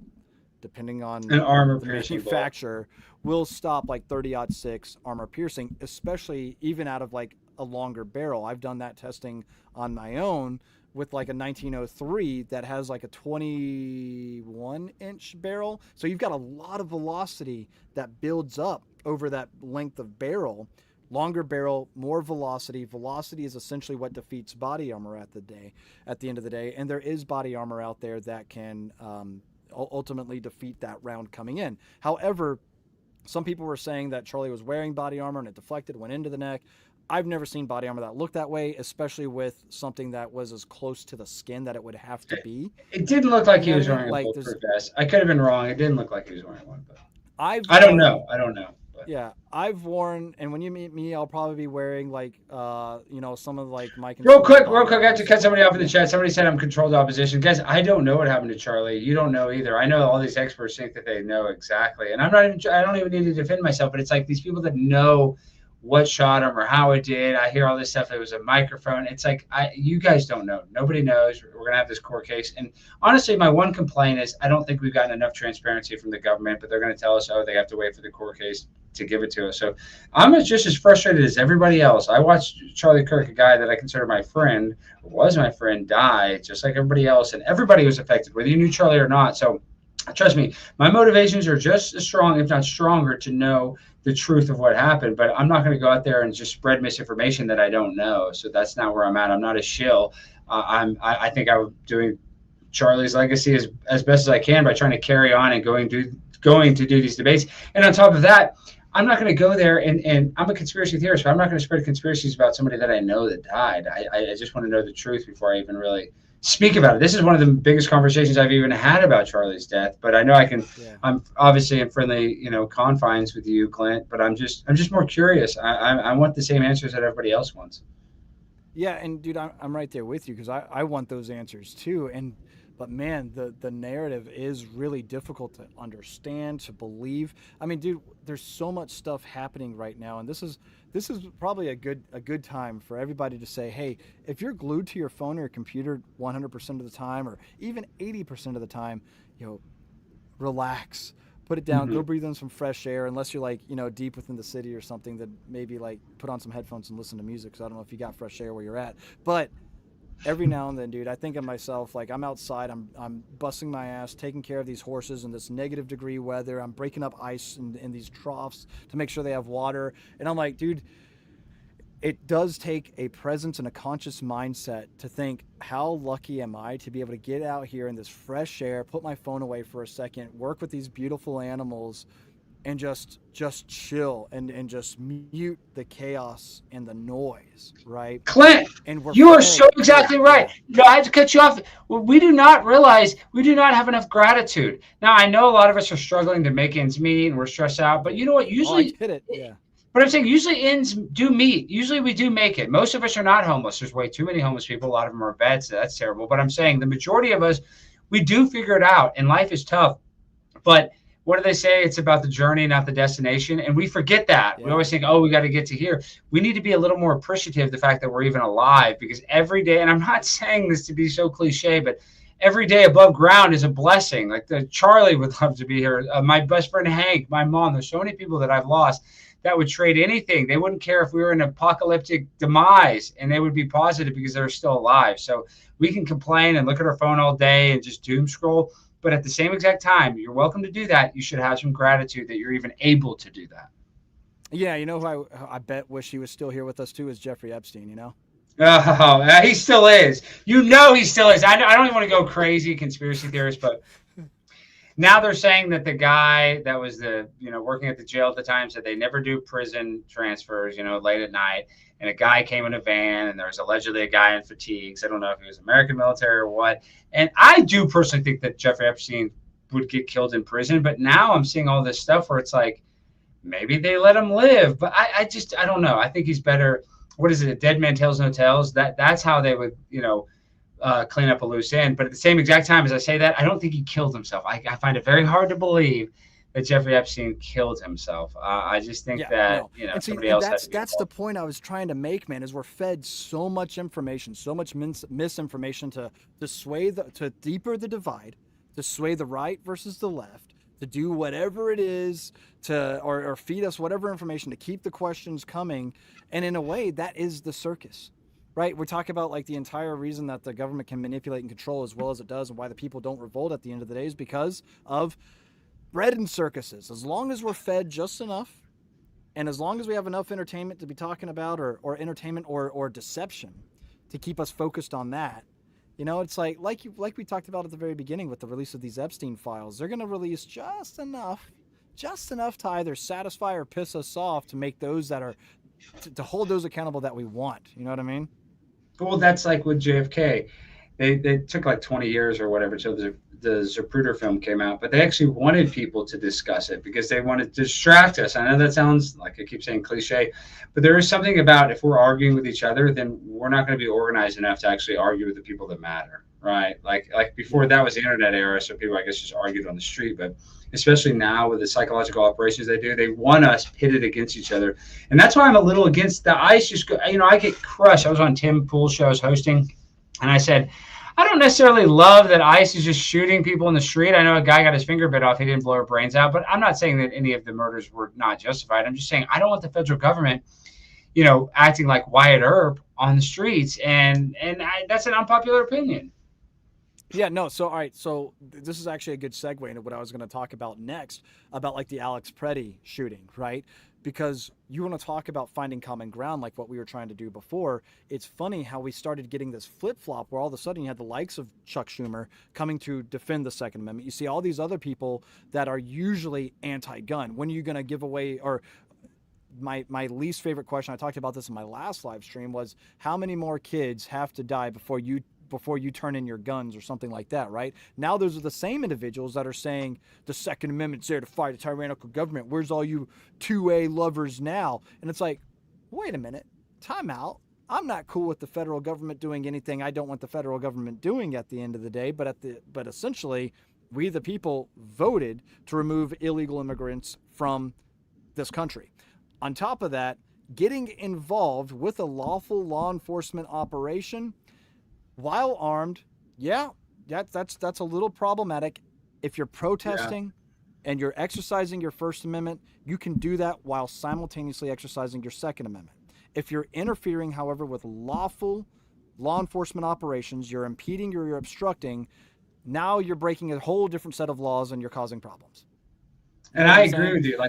depending on an armor the piercing manufacturer, will stop like 30-06 armor piercing, especially even out of like a longer barrel. I've done that testing on my own with like a 1903 that has like a 21-inch barrel. So you've got a lot of velocity that builds up over that length of barrel. Longer barrel, more velocity. Velocity is essentially what defeats body armor at the end of the day. And there is body armor out there that can ultimately defeat that round coming in. However, some people were saying that Charlie was wearing body armor and it deflected, went into the neck. I've never seen body armor that looked that way, especially with something that was as close to the skin that it would have to be. It didn't look like he was wearing a bulletproof vest. I could have been wrong. It didn't look like he was wearing one, but I don't know. But. Yeah, I've worn, and when you meet me, I'll probably be wearing like, some of like my. Real quick, I have to cut somebody off in the chat. Somebody said I'm controlled opposition. Guys, I don't know what happened to Charlie. You don't know either. I know all these experts think that they know exactly, and I don't even need to defend myself. But it's like these people that know what shot him or how it did. I hear all this stuff. It was a microphone. It's like, you guys don't know. Nobody knows. We're going to have this court case. And honestly, my one complaint is I don't think we've gotten enough transparency from the government, but they're going to tell us, they have to wait for the court case to give it to us. So I'm just as frustrated as everybody else. I watched Charlie Kirk, a guy that I consider my friend, was my friend, die just like everybody else. And everybody was affected, whether you knew Charlie or not. So trust me, my motivations are just as strong, if not stronger, to know the truth of what happened. But I'm not going to go out there and just spread misinformation that I don't know. So that's not where I'm at. I'm not a shill. I think I'm doing Charlie's legacy as best as I can by trying to carry on and going to do these debates. And on top of that, I'm not going to go there and I'm a conspiracy theorist, but I'm not going to spread conspiracies about somebody that I know that died. I just want to know the truth before I even really speak about it. This is one of the biggest conversations I've even had about Charlie's death, but I know I can. Yeah. I'm obviously in friendly, confines with you, Clint. But I'm just more curious. I want the same answers that everybody else wants. Yeah, and dude, I'm right there with you, because I want those answers too. But man, the narrative is really difficult to understand, to believe. I mean, dude, there's so much stuff happening right now, and this is probably a good time for everybody to say, hey, if you're glued to your phone or your computer 100% of the time, or even 80% of the time, relax, put it down, go breathe in some fresh air, unless you're like, deep within the city or something, that maybe like put on some headphones and listen to music. So I don't know if you got fresh air where you're at, but every now and then, dude, I think of myself, like I'm outside, I'm busting my ass, taking care of these horses in this negative degree weather. I'm breaking up ice in these troughs to make sure they have water. And I'm like, dude, it does take a presence and a conscious mindset to think, how lucky am I to be able to get out here in this fresh air, put my phone away for a second, work with these beautiful animals, and just chill and just mute the chaos and the noise, right? Clint, and you are so exactly right. I had to cut you off. We do not realize we do not have enough gratitude. Now, I know a lot of us are struggling to make ends meet and we're stressed out, but you know what? Usually, I get it. Yeah. But I'm saying usually ends do meet. Usually we do make it. Most of us are not homeless. There's way too many homeless people. A lot of them are beds. So that's terrible. But I'm saying the majority of us, we do figure it out, and life is tough. But what do they say? It's about the journey, not the destination. And we forget that. Yeah. We always think, we got to get to here. We need to be a little more appreciative of the fact that we're even alive, because every day, and I'm not saying this to be so cliche, but every day above ground is a blessing. Like Charlie would love to be here. My best friend Hank, my mom. There's so many people that I've lost that would trade anything. They wouldn't care if we were in apocalyptic demise, and they would be positive because they're still alive. So we can complain and look at our phone all day and just doom scroll. But at the same exact time, you're welcome to do that. You should have some gratitude that you're even able to do that. Yeah, you know who I bet wish he was still here with us too is Jeffrey Epstein, you know? Oh, he still is. You know he still is. I don't even want to go crazy conspiracy theorist, but now they're saying that the guy that was working at the jail at the time said they never do prison transfers, late at night. And a guy came in a van, and there was allegedly a guy in fatigues. I don't know if he was American military or what. And I do personally think that Jeffrey Epstein would get killed in prison. But now I'm seeing all this stuff where it's like, maybe they let him live. But I don't know. I think he's better. What is it? A dead man tells no tales. That's how they would, clean up a loose end. But at the same exact time as I say that, I don't think he killed himself. I find it very hard to believe that Jeffrey Epstein killed himself. I just think somebody else. That's the point I was trying to make, man. Is we're fed so much information, so much misinformation to to deeper the divide, to sway the right versus the left, to do whatever it is or feed us whatever information to keep the questions coming. And in a way, that is the circus, right? We're talking about like the entire reason that the government can manipulate and control as well as it does, and why the people don't revolt at the end of the day is because of bread and circuses. As long as we're fed just enough, and as long as we have enough entertainment to be talking about, or entertainment or deception to keep us focused on that, it's like we talked about at the very beginning with the release of these Epstein files. They're going to release just enough to either satisfy or piss us off to make those that are to hold those accountable that we want. You know what I mean? Well, that's like with JFK. They took like 20 years or whatever till the Zapruder film came out, but they actually wanted people to discuss it because they wanted to distract us. I know that sounds like I keep saying cliche, but there is something about if we're arguing with each other, then we're not going to be organized enough to actually argue with the people that matter, right? Like before that was the internet era, so people I guess just argued on the street, but especially now with the psychological operations they want us pitted against each other. And that's why I'm a little against the ICE. I get crushed. I was on Tim Pool's show, I was hosting, and I said, I don't necessarily love that ICE is just shooting people in the street. I know a guy got his finger bit off. He didn't blow her brains out, but I'm not saying that any of the murders were not justified. I'm just saying I don't want the federal government, acting like Wyatt Earp on the streets. And that's an unpopular opinion. Yeah, no. So, all right. So this is actually a good segue into what I was going to talk about next, about like the Alex Preddy shooting, right? Because you want to talk about finding common ground like what we were trying to do before. It's funny how we started getting this flip-flop where all of a sudden you had the likes of Chuck Schumer coming to defend the Second Amendment. You see all these other people that are usually anti-gun. When are you going to give away, or my least favorite question, I talked about this in my last live stream, was how many more kids have to die before you turn in your guns or something like that, right? Now those are the same individuals that are saying the Second Amendment's there to fight a tyrannical government. Where's all you 2A lovers now? And it's like, wait a minute, time out. I'm not cool with the federal government doing anything I don't want the federal government doing at the end of the day, but essentially, we the people voted to remove illegal immigrants from this country. On top of that, getting involved with a lawful law enforcement operation while armed, that's a little problematic. If you're protesting and you're exercising your First Amendment, you can do that while simultaneously exercising your Second Amendment. If you're interfering, however, with lawful law enforcement operations, you're impeding or you're obstructing, now you're breaking a whole different set of laws and you're causing problems. And I agree with you.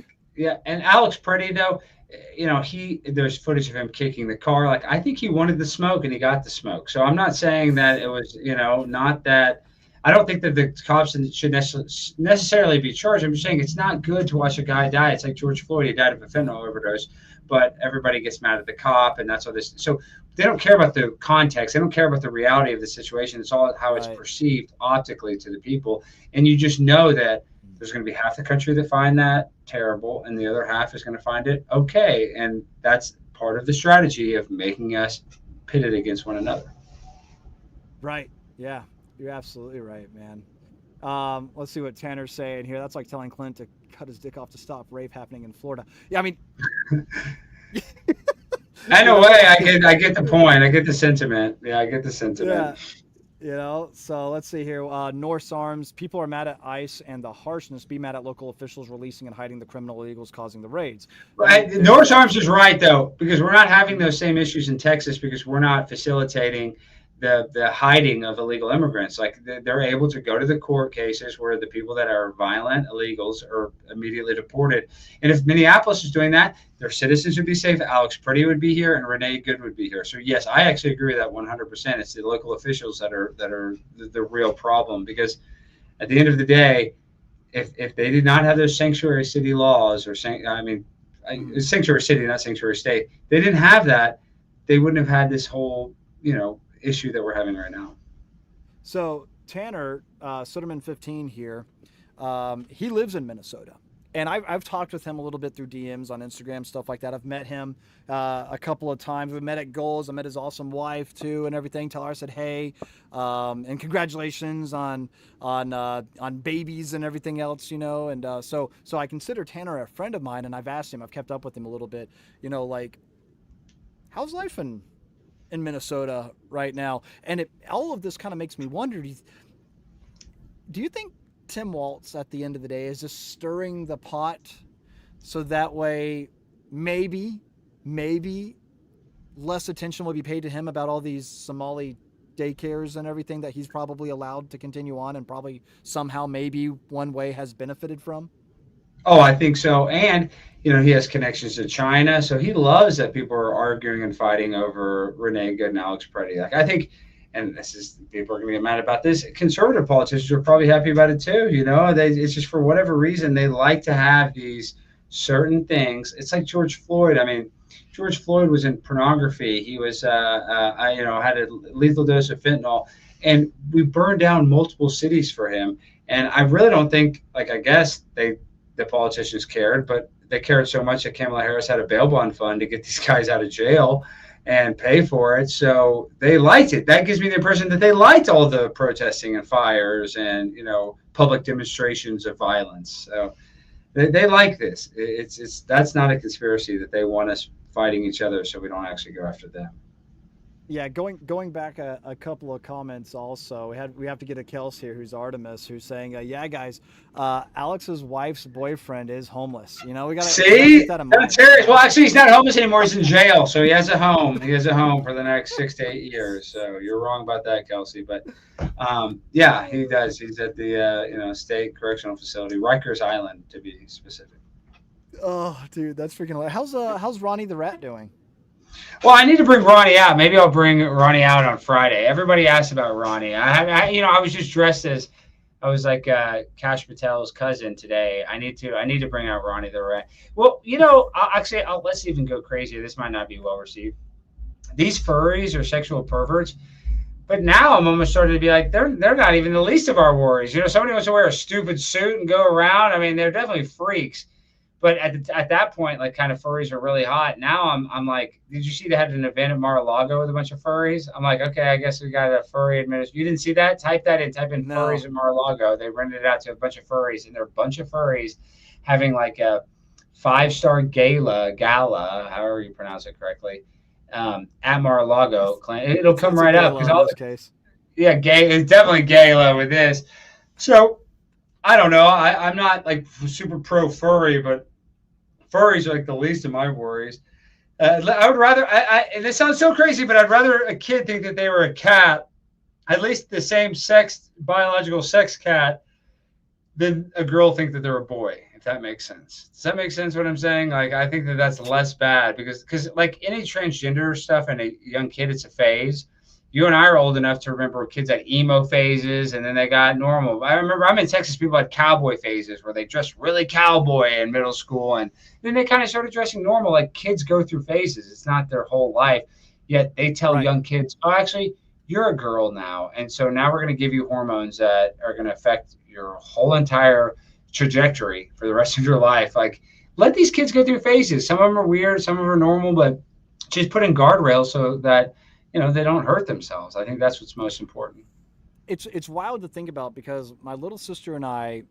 And Alex Preddy, though, there's footage of him kicking the car. Like, I think he wanted the smoke and he got the smoke. So I'm not saying that it was, not that. I don't think that the cops should necessarily be charged. I'm just saying it's not good to watch a guy die. It's like George Floyd. He died of a fentanyl overdose, but everybody gets mad at the cop, and that's all this. So they don't care about the context. They don't care about the reality of the situation. It's all how it's perceived optically to the people. And you just know that there's going to be half the country that find that terrible, and the other half is going to find it okay. And that's part of the strategy of making us pitted against one another. Right. Yeah, you're absolutely right, man. Let's see what Tanner's saying here. That's like telling Clint to cut his dick off to stop rape happening in Florida. Yeah, I mean, in a way, I get the point. I get the sentiment. Yeah, I get the sentiment. So let's see here. Norse Arms. People are mad at ICE and the harshness. Be mad at local officials releasing and hiding the criminal illegals causing the raids. I mean, Norris Arms is right though, because we're not having those same issues in Texas because we're not facilitating the hiding of illegal immigrants. Like they're able to go to the court cases where the people that are violent illegals are immediately deported. And if Minneapolis is doing that, their citizens would be safe. Alex Pretty would be here, and Renee Good would be here. So yes, I actually agree with that 100%. It's the local officials that are the real problem, because at the end of the day, if they did not have those sanctuary city laws, or sanctuary city, not sanctuary state, they didn't have that, they wouldn't have had this whole issue that we're having right now. So Tanner Suderman 15 here, he lives in Minnesota, and I've talked with him a little bit through DMs on Instagram, stuff like that. I've met him a couple of times. We met at Goals. I met his awesome wife too, and everything. Tell her I said hey, and congratulations on babies and everything else, And so I consider Tanner a friend of mine, and I've asked him. I've kept up with him a little bit, like, how's life in Minnesota right now? And all of this kind of makes me wonder, do you think Tim Walz at the end of the day is just stirring the pot so that way maybe less attention will be paid to him about all these Somali daycares and everything that he's probably allowed to continue on and probably somehow maybe one way has benefited from? Oh, I think so. And, he has connections to China. So he loves that people are arguing and fighting over Renee Good and Alex Pretty. Like, I think, and people are going to get mad about this, conservative politicians are probably happy about it too. It's just for whatever reason, they like to have these certain things. It's like George Floyd. I mean, George Floyd was in pornography. He was, had a lethal dose of fentanyl, and we burned down multiple cities for him. And I really don't think, I guess the politicians cared, but they cared so much that Kamala Harris had a bail bond fund to get these guys out of jail and pay for it. So they liked it. That gives me the impression that they liked all the protesting and fires and, public demonstrations of violence. So they like this. That's not a conspiracy that they want us fighting each other so we don't actually go after them. Yeah, going back a couple of comments also. We have to get a Kels here, who's Artemis, who's saying, yeah, guys, Alex's wife's boyfriend is homeless. We got to keep that in mind. That's serious. Well, actually, he's not homeless anymore. He's in jail, so he has a home. He has a home for the next 6 to 8 years. So you're wrong about that, Kelsey. But yeah, he does. He's at the state correctional facility, Rikers Island, to be specific. Oh, dude, that's freaking hilarious. How's Ronnie the Rat doing? Well, I need to bring Ronnie out. Maybe I'll bring Ronnie out on Friday. Everybody asks about Ronnie. I was just dressed as, I was like Kash Patel's cousin today. I need to bring out Ronnie the Rat. Well, let's even go crazier. This might not be well received. These furries are sexual perverts, but now I'm almost starting to be like, they're not even the least of our worries. Somebody wants to wear a stupid suit and go around. I mean, they're definitely freaks. But at that point, kind of furries are really hot. Now I'm like, did you see they had an event at Mar-a-Lago with a bunch of furries? I'm like, okay, I guess we got a furry administration. You didn't see that? Type in No. Furries at Mar-a-Lago. They rented it out to a bunch of furries, and there are a bunch of furries having a 5-star gala, however you pronounce it correctly, at Mar-a-Lago. It'll come right up because yeah, gay. It's definitely gala with this. So I don't know. I'm not super pro furry, but furries are the least of my worries. I would rather, and this sounds so crazy, but I'd rather a kid think that they were a cat, at least the same biological sex cat, than a girl think that they're a boy, if that makes sense. Does that make sense what I'm saying? I think that's less bad because any transgender stuff and a young kid, it's a phase. You and I are old enough to remember kids had emo phases, and then they got normal. I remember I'm in Texas, people had cowboy phases where they dressed really cowboy in middle school, and then they kind of started dressing normal. Kids go through phases. It's not their whole life. Yet they tell young kids, oh, actually, you're a girl now. And so now we're going to give you hormones that are going to affect your whole entire trajectory for the rest of your life. Let these kids go through phases. Some of them are weird, some of them are normal, but just put in guardrails so that they don't hurt themselves. I think that's what's most important. It's wild to think about because my little sister and I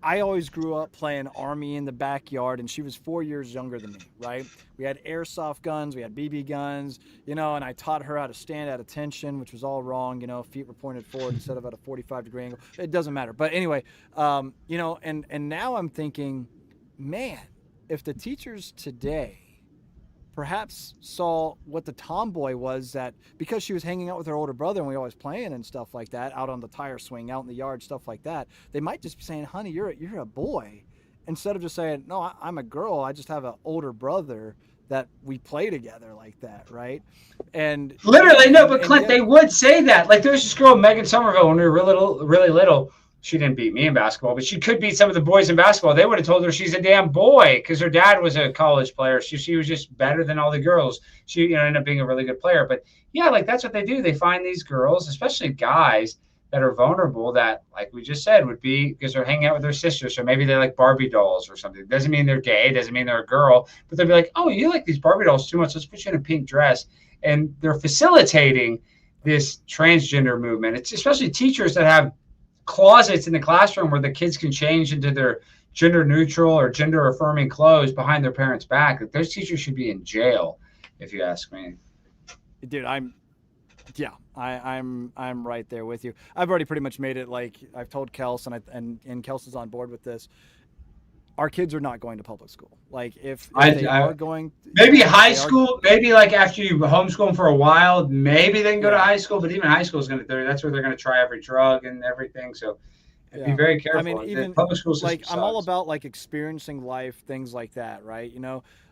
I always grew up playing Army in the backyard, and she was 4 years younger than me, right? We had airsoft guns, we had BB guns, and I taught her how to stand at attention, which was all wrong. Feet were pointed forward instead of at a 45-degree angle. It doesn't matter. But anyway, and now I'm thinking, man, if the teachers today perhaps saw what the tomboy was, that because she was hanging out with her older brother and we always playing and stuff like that, out on the tire swing, out in the yard, stuff like that, they might just be saying, honey, you're a boy, instead of just saying, no, I'm a girl, I just have an older brother that we play together like that, right? And literally, no, but Clint, they would say that. Like, there's this girl, Megan Somerville, when we were really little. She didn't beat me in basketball, but she could beat some of the boys in basketball. They would have told her she's a damn boy because her dad was a college player. She was just better than all the girls. She ended up being a really good player. But yeah, like, that's what they do. They find these girls, especially guys, that are vulnerable, that, like we just said, would be because they're hanging out with their sisters. So maybe they like Barbie dolls or something. It doesn't mean they're gay. Doesn't mean they're a girl. But they'll be like, oh, you like these Barbie dolls too much. Let's put you in a pink dress. And they're facilitating this transgender movement. It's especially teachers that have closets in the classroom where the kids can change into their gender neutral or gender affirming clothes behind their parents' back. Like, those teachers should be in jail, if you ask me. Dude, I'm right there with you. I've already pretty much made it, like I've told Kels, and Kels is on board with this. Our kids are not going to public school. Like, if they are going, maybe high school, maybe like after you homeschool them for a while, maybe they can go to high school. But even high school is that's where they're going to try every drug and everything. So be very careful. I mean, even public school system like, I'm all about like experiencing life, things like that, right?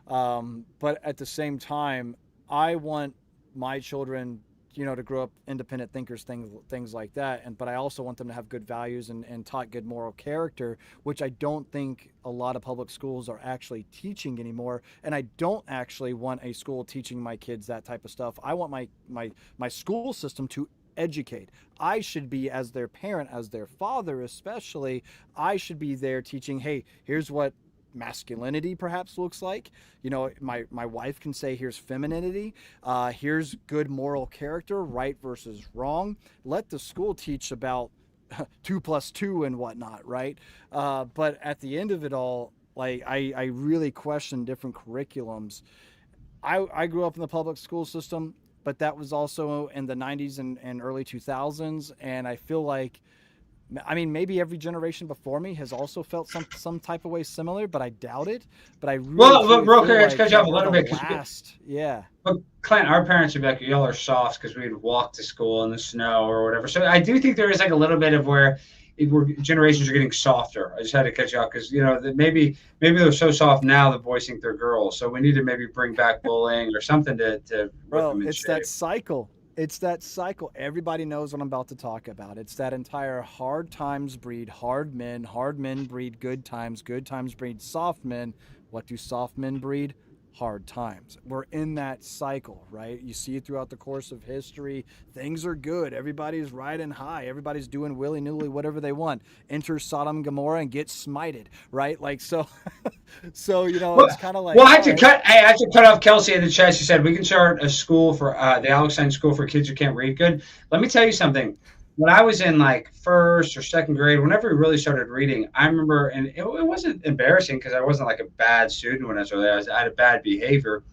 But at the same time, I want my children, to grow up independent thinkers, things like that. But I also want them to have good values and taught good moral character, which I don't think a lot of public schools are actually teaching anymore. And I don't actually want a school teaching my kids that type of stuff. I want my school system to educate. I should be, as their parent, as their father especially, I should be there teaching, hey, here's what masculinity perhaps looks like. My wife can say, here's femininity, here's good moral character, right versus wrong. Let the school teach about 2 + 2 and whatnot, right? But at the end of it all, like, I really question different curriculums. I grew up in the public school system, but that was also in the 90s and early 2000s, and I feel like, I mean, maybe every generation before me has also felt some type of way similar, but I doubt it. But I really real quick, let's cut you off a little bit. Yeah. But Clint, our parents would be like, y'all are soft because we'd walk to school in the snow or whatever. So I do think there is like a little bit of where generations are getting softer. I just had to cut you off because maybe they're so soft now the boys think they're girls. So we need to maybe bring back bullying or something to bro. It's that cycle. It's that cycle. Everybody knows what I'm about to talk about. It's that entire hard times breed hard men breed good times breed soft men. What do soft men breed? Hard times. We're in that cycle, right? You see it throughout the course of history. Things are good. Everybody's riding high. Everybody's doing willy-nilly whatever they want. Enter Sodom and Gomorrah and get smited, right? Like, so it's kind of like. Well, I have to cut off Kelsey in the chat. She said we can start a school for the Alex Stein School for kids who can't read good. Let me tell you something. When I was in like first or second grade, whenever we really started reading, I remember, and it wasn't embarrassing because I wasn't like a bad student when I was there. I had a bad behavior,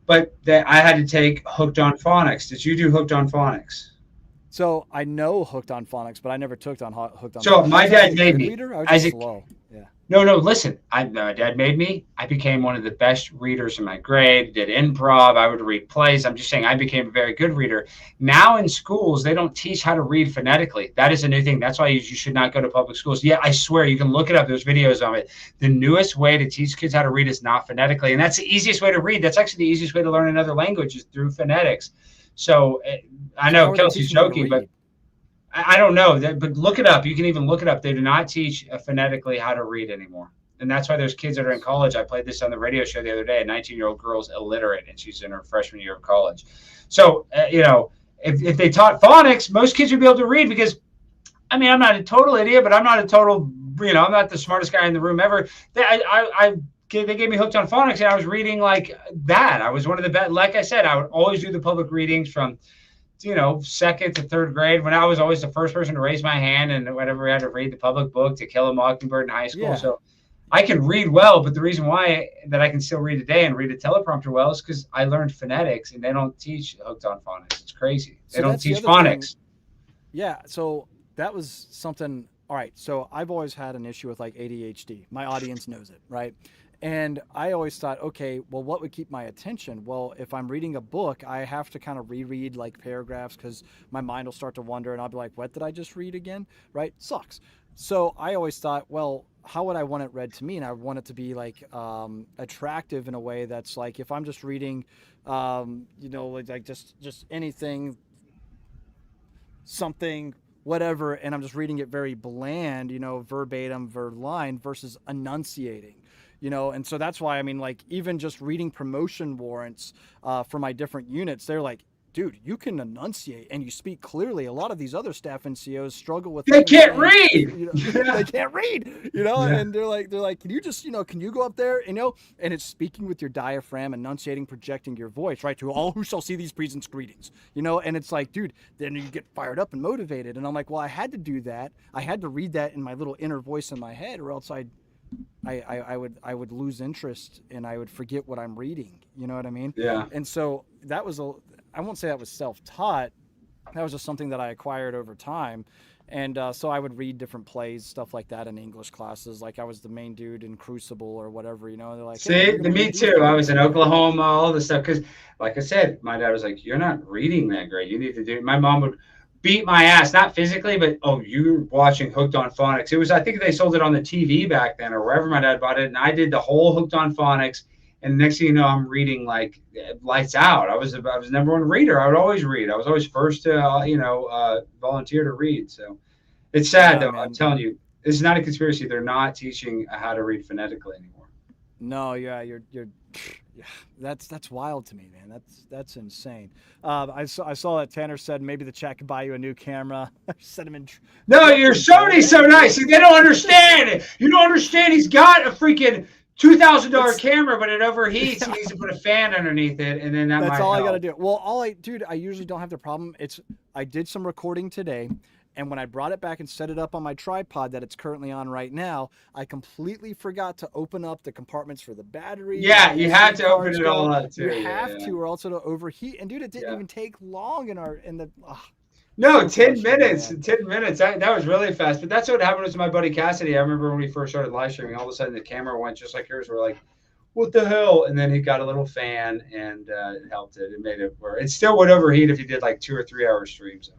but I had to take Hooked on Phonics. Did you do Hooked on Phonics? So I know Hooked on Phonics, but I never took on Hooked on. So Phonics. My dad made me. Slow. Yeah. No, listen. My dad made me. I became one of the best readers in my grade, did improv. I would read plays. I'm just saying I became a very good reader. Now in schools, they don't teach how to read phonetically. That is a new thing. That's why you should not go to public schools. Yeah, I swear, you can look it up. There's videos of it. The newest way to teach kids how to read is not phonetically. And that's the easiest way to read. That's actually the easiest way to learn another language is through phonetics. So I know Kelsey's joking, but I don't know, but look it up. You can even look it up. They do not teach phonetically how to read anymore. And that's why there's kids that are in college. I played this on the radio show the other day. A 19-year-old girl's illiterate, and she's in her freshman year of college. So, if they taught phonics, most kids would be able to read because, I mean, I'm not a total idiot, but I'm not a total, I'm not the smartest guy in the room ever. They gave me Hooked on Phonics, and I was reading like that. I was one of the best. Like I said, I would always do the public readings from second to third grade, when I was always the first person to raise my hand, and whenever we had to read the public book, To Kill a Mockingbird in high school. Yeah. So I can read well, but the reason why that I can still read today and read a teleprompter well is because I learned phonetics, and they don't teach hooked on phonics. It's crazy. They don't teach phonics. Yeah. So that was something. All right. So I've always had an issue with like ADHD. My audience knows it, right? And I always thought, okay, well, what would keep my attention? Well, if I'm reading a book, I have to kind of reread like paragraphs because my mind will start to wander and I'll be like, what did I just read again? Right? Sucks. So I always thought, well, how would I want it read to me? And I want it to be like attractive in a way that's like, if I'm just reading, like just anything, something, whatever, and I'm just reading it very bland, verbatim, line versus enunciating. And so that's why, I mean, like, even just reading promotion warrants for my different units, they're like, dude, you can enunciate and you speak clearly. A lot of these other staff NCOs struggle with. They can't read. They can't read. And they're like, can you just, can you go up there, and it's speaking with your diaphragm, enunciating, projecting your voice, right, to all who shall see these presents greetings, and it's like, dude, then you get fired up and motivated. And I'm like, well, I had to do that. I had to read that in my little inner voice in my head, or else I would lose interest and I would forget what I'm reading. You know what I mean? Yeah. And so that was I won't say that was self-taught. That was just something that I acquired over time. And so I would read different plays, stuff like that in English classes. Like I was the main dude in Crucible or whatever, They're like, see, me too. I was in Oklahoma, all this stuff. Because, like I said, my dad was like, "You're not reading that great. You need to do." My mom would beat my ass, not physically, but you're watching Hooked on Phonics. It was, I think they sold it on the TV back then, or wherever my dad bought it, and I did the whole Hooked on Phonics. And next thing you know, I'm reading like lights out. I was number one reader. I would always read. I was always first to volunteer to read. So it's sad though. Man. I'm telling you, this is not a conspiracy. They're not teaching how to read phonetically anymore. No, yeah, you're that's wild to me, man. That's insane. I saw that Tanner said maybe the chat could buy you a new camera. Set him in. No, your Sony's so nice. See, they don't understand it. You don't understand. He's got a freaking $2,000 camera, but it overheats. He needs to put a fan underneath it, and then that's all I gotta do. Well, I usually don't have the problem. I did some recording today, and when I brought it back and set it up on my tripod that it's currently on right now, I completely forgot to open up the compartments for the battery. Yeah, you have to open it all up too. You have to, or else it'll overheat. And dude, it didn't even take long No, 10 minutes. Man. 10 minutes. That was really fast. But that's what happened with my buddy Cassidy. I remember when we first started live streaming, all of a sudden the camera went just like yours. We're like, what the hell? And then he got a little fan and it helped it. It made it work. It still would overheat if you did like 2 or 3 hour streams.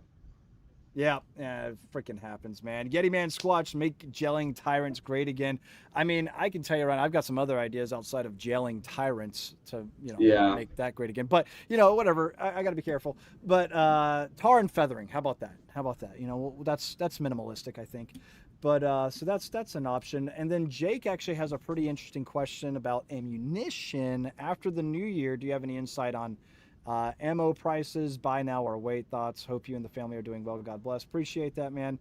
Yeah, it freaking happens, man. Yeti Man Squatch, make gelling tyrants great again. I mean, I can tell you, Ryan, I've got some other ideas outside of gelling tyrants to, make that great again. But, whatever. I got to be careful. But tar and feathering, how about that? That's minimalistic, I think. But so that's an option. And then Jake actually has a pretty interesting question about ammunition. After the new year, do you have any insight on ammo prices, buy now or wait? Thoughts? Hope you and the family are doing well. God bless. Appreciate that, man.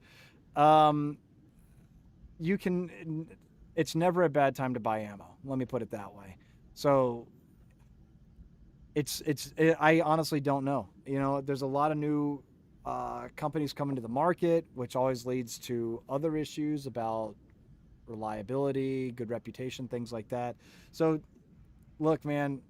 It's never a bad time to buy ammo. Let me put it that way. So I honestly don't know. There's a lot of new companies coming to the market, which always leads to other issues about reliability, good reputation, things like that. So look, man,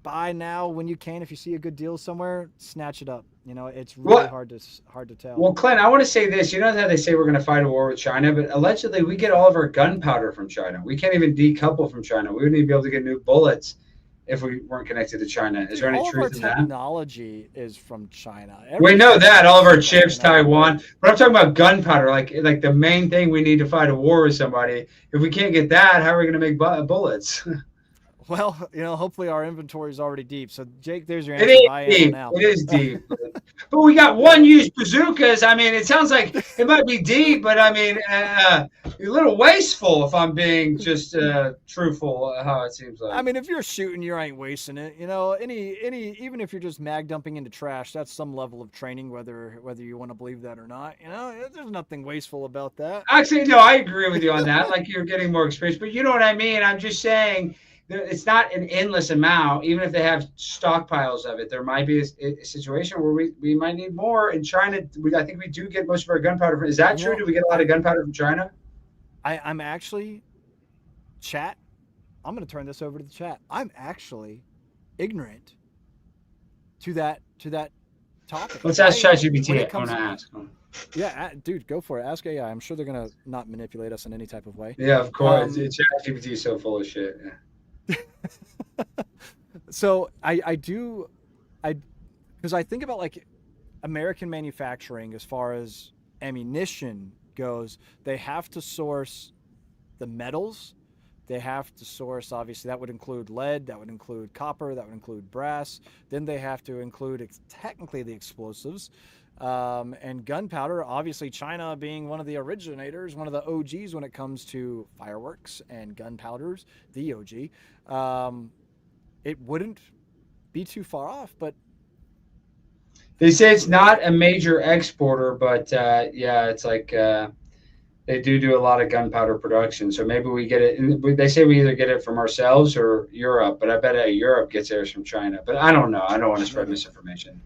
buy now when you can. If you see a good deal somewhere, snatch it up. It's really hard to tell. Well, Clint, I want to say this. You know how they say we're going to fight a war with China, but allegedly we get all of our gunpowder from China. We can't even decouple from China. We wouldn't even be able to get new bullets if we weren't connected to China. Is there any truth in that? All of our technology is from China. We know that. All of our chips, Taiwan. But I'm talking about gunpowder, like the main thing we need to fight a war with somebody. If we can't get that, how are we going to make bullets? Well, hopefully our inventory is already deep. So, Jake, there's your answer. It is deep. Now. It is deep. But we got one-use bazookas. I mean, it sounds like it might be deep, but I mean, a little wasteful if I'm being just truthful. How it seems like. I mean, if you're shooting, you ain't wasting it. Even if you're just mag dumping into trash, that's some level of training, whether you want to believe that or not. There's nothing wasteful about that. Actually, no, I agree with you on that. Like you're getting more experience, but you know what I mean. I'm just saying. it's not an endless amount. Even if they have stockpiles of it, there might be a situation where we might need more. In China, I think we do get most of our gunpowder. Is that true? Do we get a lot of gunpowder from China? I'm actually, chat. I'm going to turn this over to the chat. I'm actually ignorant to that topic. Let's ask when ChatGPT. it I want comes, to ask. yeah, dude, go for it. Ask AI. I'm sure they're going to not manipulate us in any type of way. Yeah, of course. ChatGPT is so full of shit. Yeah. So I do, because I think about like American manufacturing as far as ammunition goes, they have to source the metals. They have to source, obviously, that would include lead, that would include copper, that would include brass. Then they have to include technically the explosives. And gunpowder, obviously, China being one of the originators, one of the OGs when it comes to fireworks and gunpowders, the OG. It wouldn't be too far off, but they say it's not a major exporter, but yeah, it's like they do a lot of gunpowder production. So maybe we get it. And they say we either get it from ourselves or Europe, but I bet Europe gets theirs from China. But I don't know. I don't want to spread misinformation.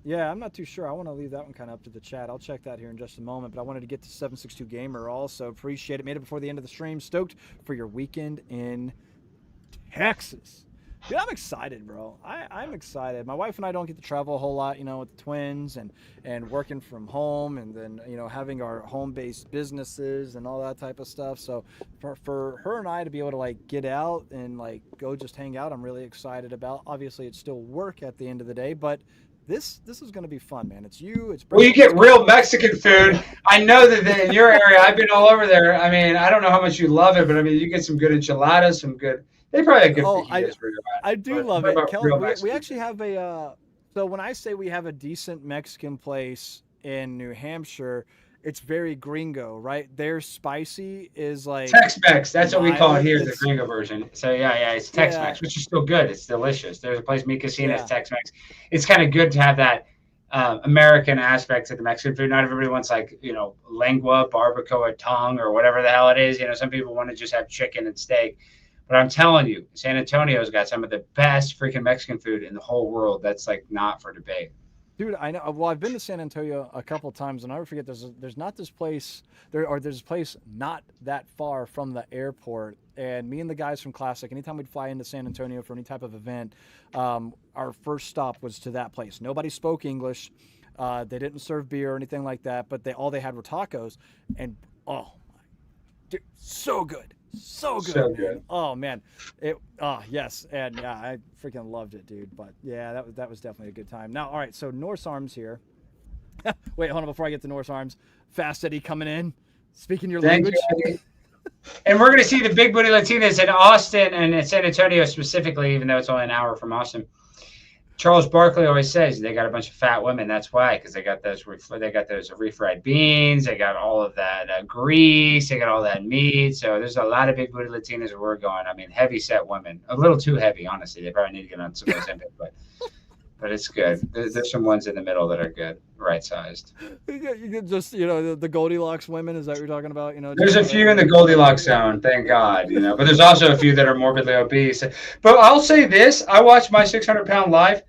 Yeah, I'm not too sure. I want to leave that one kind of up to the chat. I'll check that here in just a moment. But I wanted to get to 762 Gamer also. Appreciate it. Made it before the end of the stream. Stoked for your weekend in Texas. Dude, I'm excited, bro. I'm excited. My wife and I don't get to travel a whole lot, with the twins and working from home and then, having our home-based businesses and all that type of stuff. So for her and I to be able to, like, get out and, like, go just hang out, I'm really excited about. Obviously, it's still work at the end of the day, but this is going to be fun, man. It's you. Well, you get real Mexican food. I know that in your area, I've been all over there. I mean, I don't know how much you love it, but, I mean, you get some good enchiladas, some good – they probably have good fajitas where you're at. I do love it. Kelly, we actually have so when I say we have a decent Mexican place in New Hampshire, it's very gringo, right? Their spicy is like Tex-Mex. That's what we call it here, the It's- gringo version. So yeah, it's Tex-Mex, which is still good. It's delicious. There's a place, Mi Casina, it's Tex-Mex. It's kind of good to have that American aspect to the Mexican food. Not everybody wants lengua, barbacoa, tongue, or whatever the hell it is. Some people want to just have chicken and steak. But I'm telling you, San Antonio's got some of the best freaking Mexican food in the whole world. That's like not for debate. Dude, I know. Well, I've been to San Antonio a couple of times, and I never forget. There's not this place there's a place not that far from the airport. And me and the guys from Classic, anytime we'd fly into San Antonio for any type of event, our first stop was to that place. Nobody spoke English. They didn't serve beer or anything like that, but all they had were tacos, and dude, so good. So good, So man. good. Oh man, yes, and yeah, I freaking loved it, dude. But yeah, that was definitely a good time. Now, all right, so Norse Arms here. Wait, hold on, before I get to Norse Arms, Fast Eddie coming in, speaking your language. You, and we're gonna see the Big Booty Latinas in Austin and in San Antonio specifically, even though it's only an hour from Austin. Charles Barkley always says they got a bunch of fat women. That's why, because they got those refried beans. They got all of that grease. They got all that meat. So there's a lot of big booty Latinas where we're going. I mean, heavy set women. A little too heavy, honestly. They probably need to get on some Ozempic, but it's good. There's some ones in the middle that are good, right sized. You could just the Goldilocks women. Is that what you're talking about? There's a few in the Goldilocks zone, thank God. But there's also a few that are morbidly obese. But I'll say this: I watch My 600-Pound Life.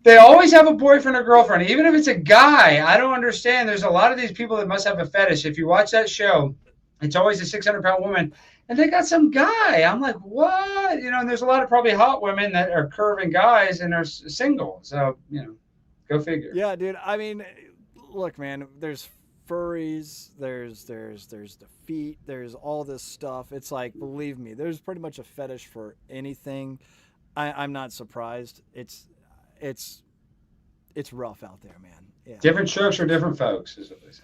They always have a boyfriend or girlfriend, even if it's a guy. I don't understand. There's a lot of these people that must have a fetish. If you watch that show, it's always a 600-pound woman, and they got some guy. I'm like, what? And there's a lot of probably hot women that are curving guys and are single. So, go figure. Yeah, dude. I mean, look, man. There's furries. There's the feet. There's all this stuff. It's like, believe me, there's pretty much a fetish for anything. I'm not surprised. It's rough out there, man. Yeah. Different strokes for different folks, is what they say.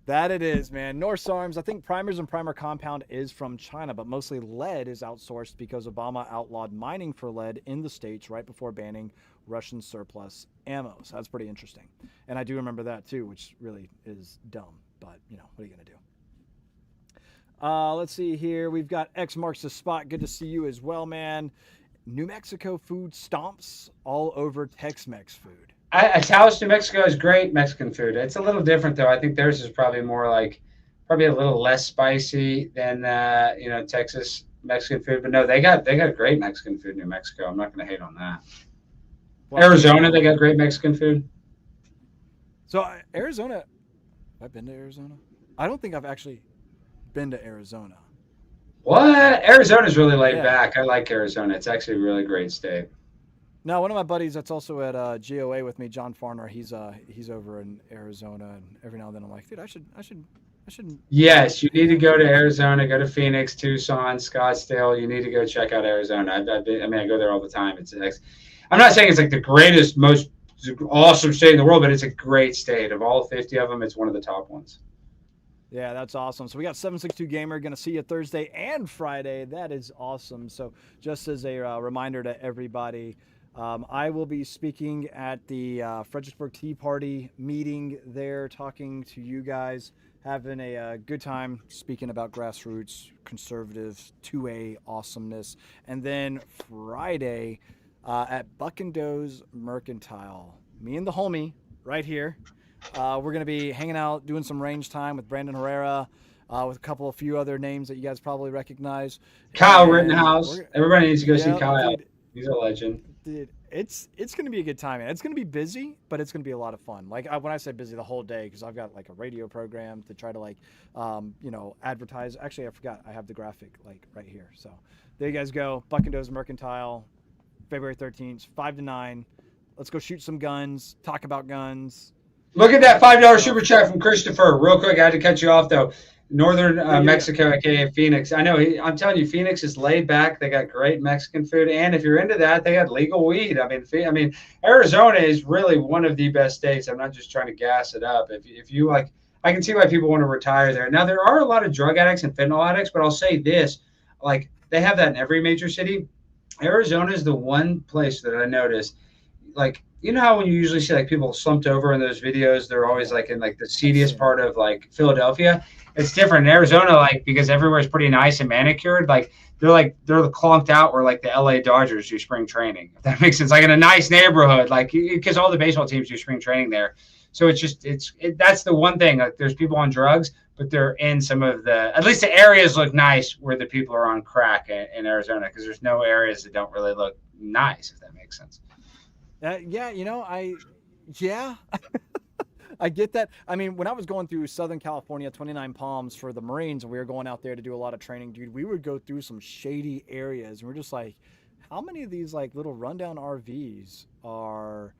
That it is, man. Norse Arms, I think primers and primer compound is from China, but mostly lead is outsourced because Obama outlawed mining for lead in the States right before banning Russian surplus ammo. So that's pretty interesting. And I do remember that too, which really is dumb, but what are you going to do? Let's see here. We've got X marks the spot. Good to see you as well, man. New Mexico food stomps all over Tex-Mex food. Taos, New Mexico is great Mexican food. It's a little different, though. I think theirs is probably more probably a little less spicy than, Texas. Mexican food, but no, they got great Mexican food in New Mexico. I'm not going to hate on that. Well, Arizona, they got great Mexican food. So Arizona, have I been to Arizona? I don't think I've actually been to Arizona. What? Arizona's really laid Yeah. back. I like Arizona. It's actually a really great state. No, one of my buddies that's also at GOA with me, John Farner. He's over in Arizona, and every now and then I'm like, dude, I should. Yes, you need to go to Arizona, go to Phoenix, Tucson, Scottsdale. You need to go check out Arizona. I go there all the time. I'm not saying it's like the greatest, most awesome state in the world, but it's a great state. Of all 50 of them, it's one of the top ones. Yeah, that's awesome. So we got 762 Gamer going to see you Thursday and Friday. That is awesome. So just as a reminder to everybody, I will be speaking at the Fredericksburg Tea Party meeting there, talking to you guys, having a good time speaking about grassroots, conservative, 2A awesomeness. And then Friday at Buck and Doe's Mercantile, me and the homie right here. We're going to be hanging out, doing some range time with Brandon Herrera, with a few other names that you guys probably recognize. Kyle And Rittenhouse. Everybody needs to go see Yeah, Kyle. dude. He's a legend. Dude, it's going to be a good time, man. It's going to be busy, but it's going to be a lot of fun. Like when I say busy, the whole day, because I've got like a radio program to try to advertise. Actually, I forgot I have the graphic like right here. So there you guys go. Buck and Doe's Mercantile, February 13th, 5 to 9. Let's go shoot some guns, talk about guns. Look at that $5 super chat from Christopher. Real quick, I had to cut you off though. Northern Mexico, aka Phoenix. I know. I'm telling you, Phoenix is laid back. They got great Mexican food, and if you're into that, they got legal weed. I mean, Arizona is really one of the best states. I'm not just trying to gas it up. If you like, I can see why people want to retire there. Now there are a lot of drug addicts and fentanyl addicts, but I'll say this: like they have that in every major city. Arizona is the one place that I noticed, like. You know how when you usually see like people slumped over in those videos, they're always like in like the seediest part of like Philadelphia. It's different in Arizona, like because everywhere's pretty nice and manicured. Like they're clunked out where like the LA Dodgers do spring training. If that makes sense. Like in a nice neighborhood, like because all the baseball teams do spring training there. So that's the one thing. Like there's people on drugs, but they're in some of at least the areas look nice where the people are on crack in Arizona because there's no areas that don't really look nice, if that makes sense. Yeah, I get that. I mean, when I was going through Southern California, 29 Palms for the Marines, and we were going out there to do a lot of training, dude, we would go through some shady areas, and we're just like, how many of these like little rundown RVs are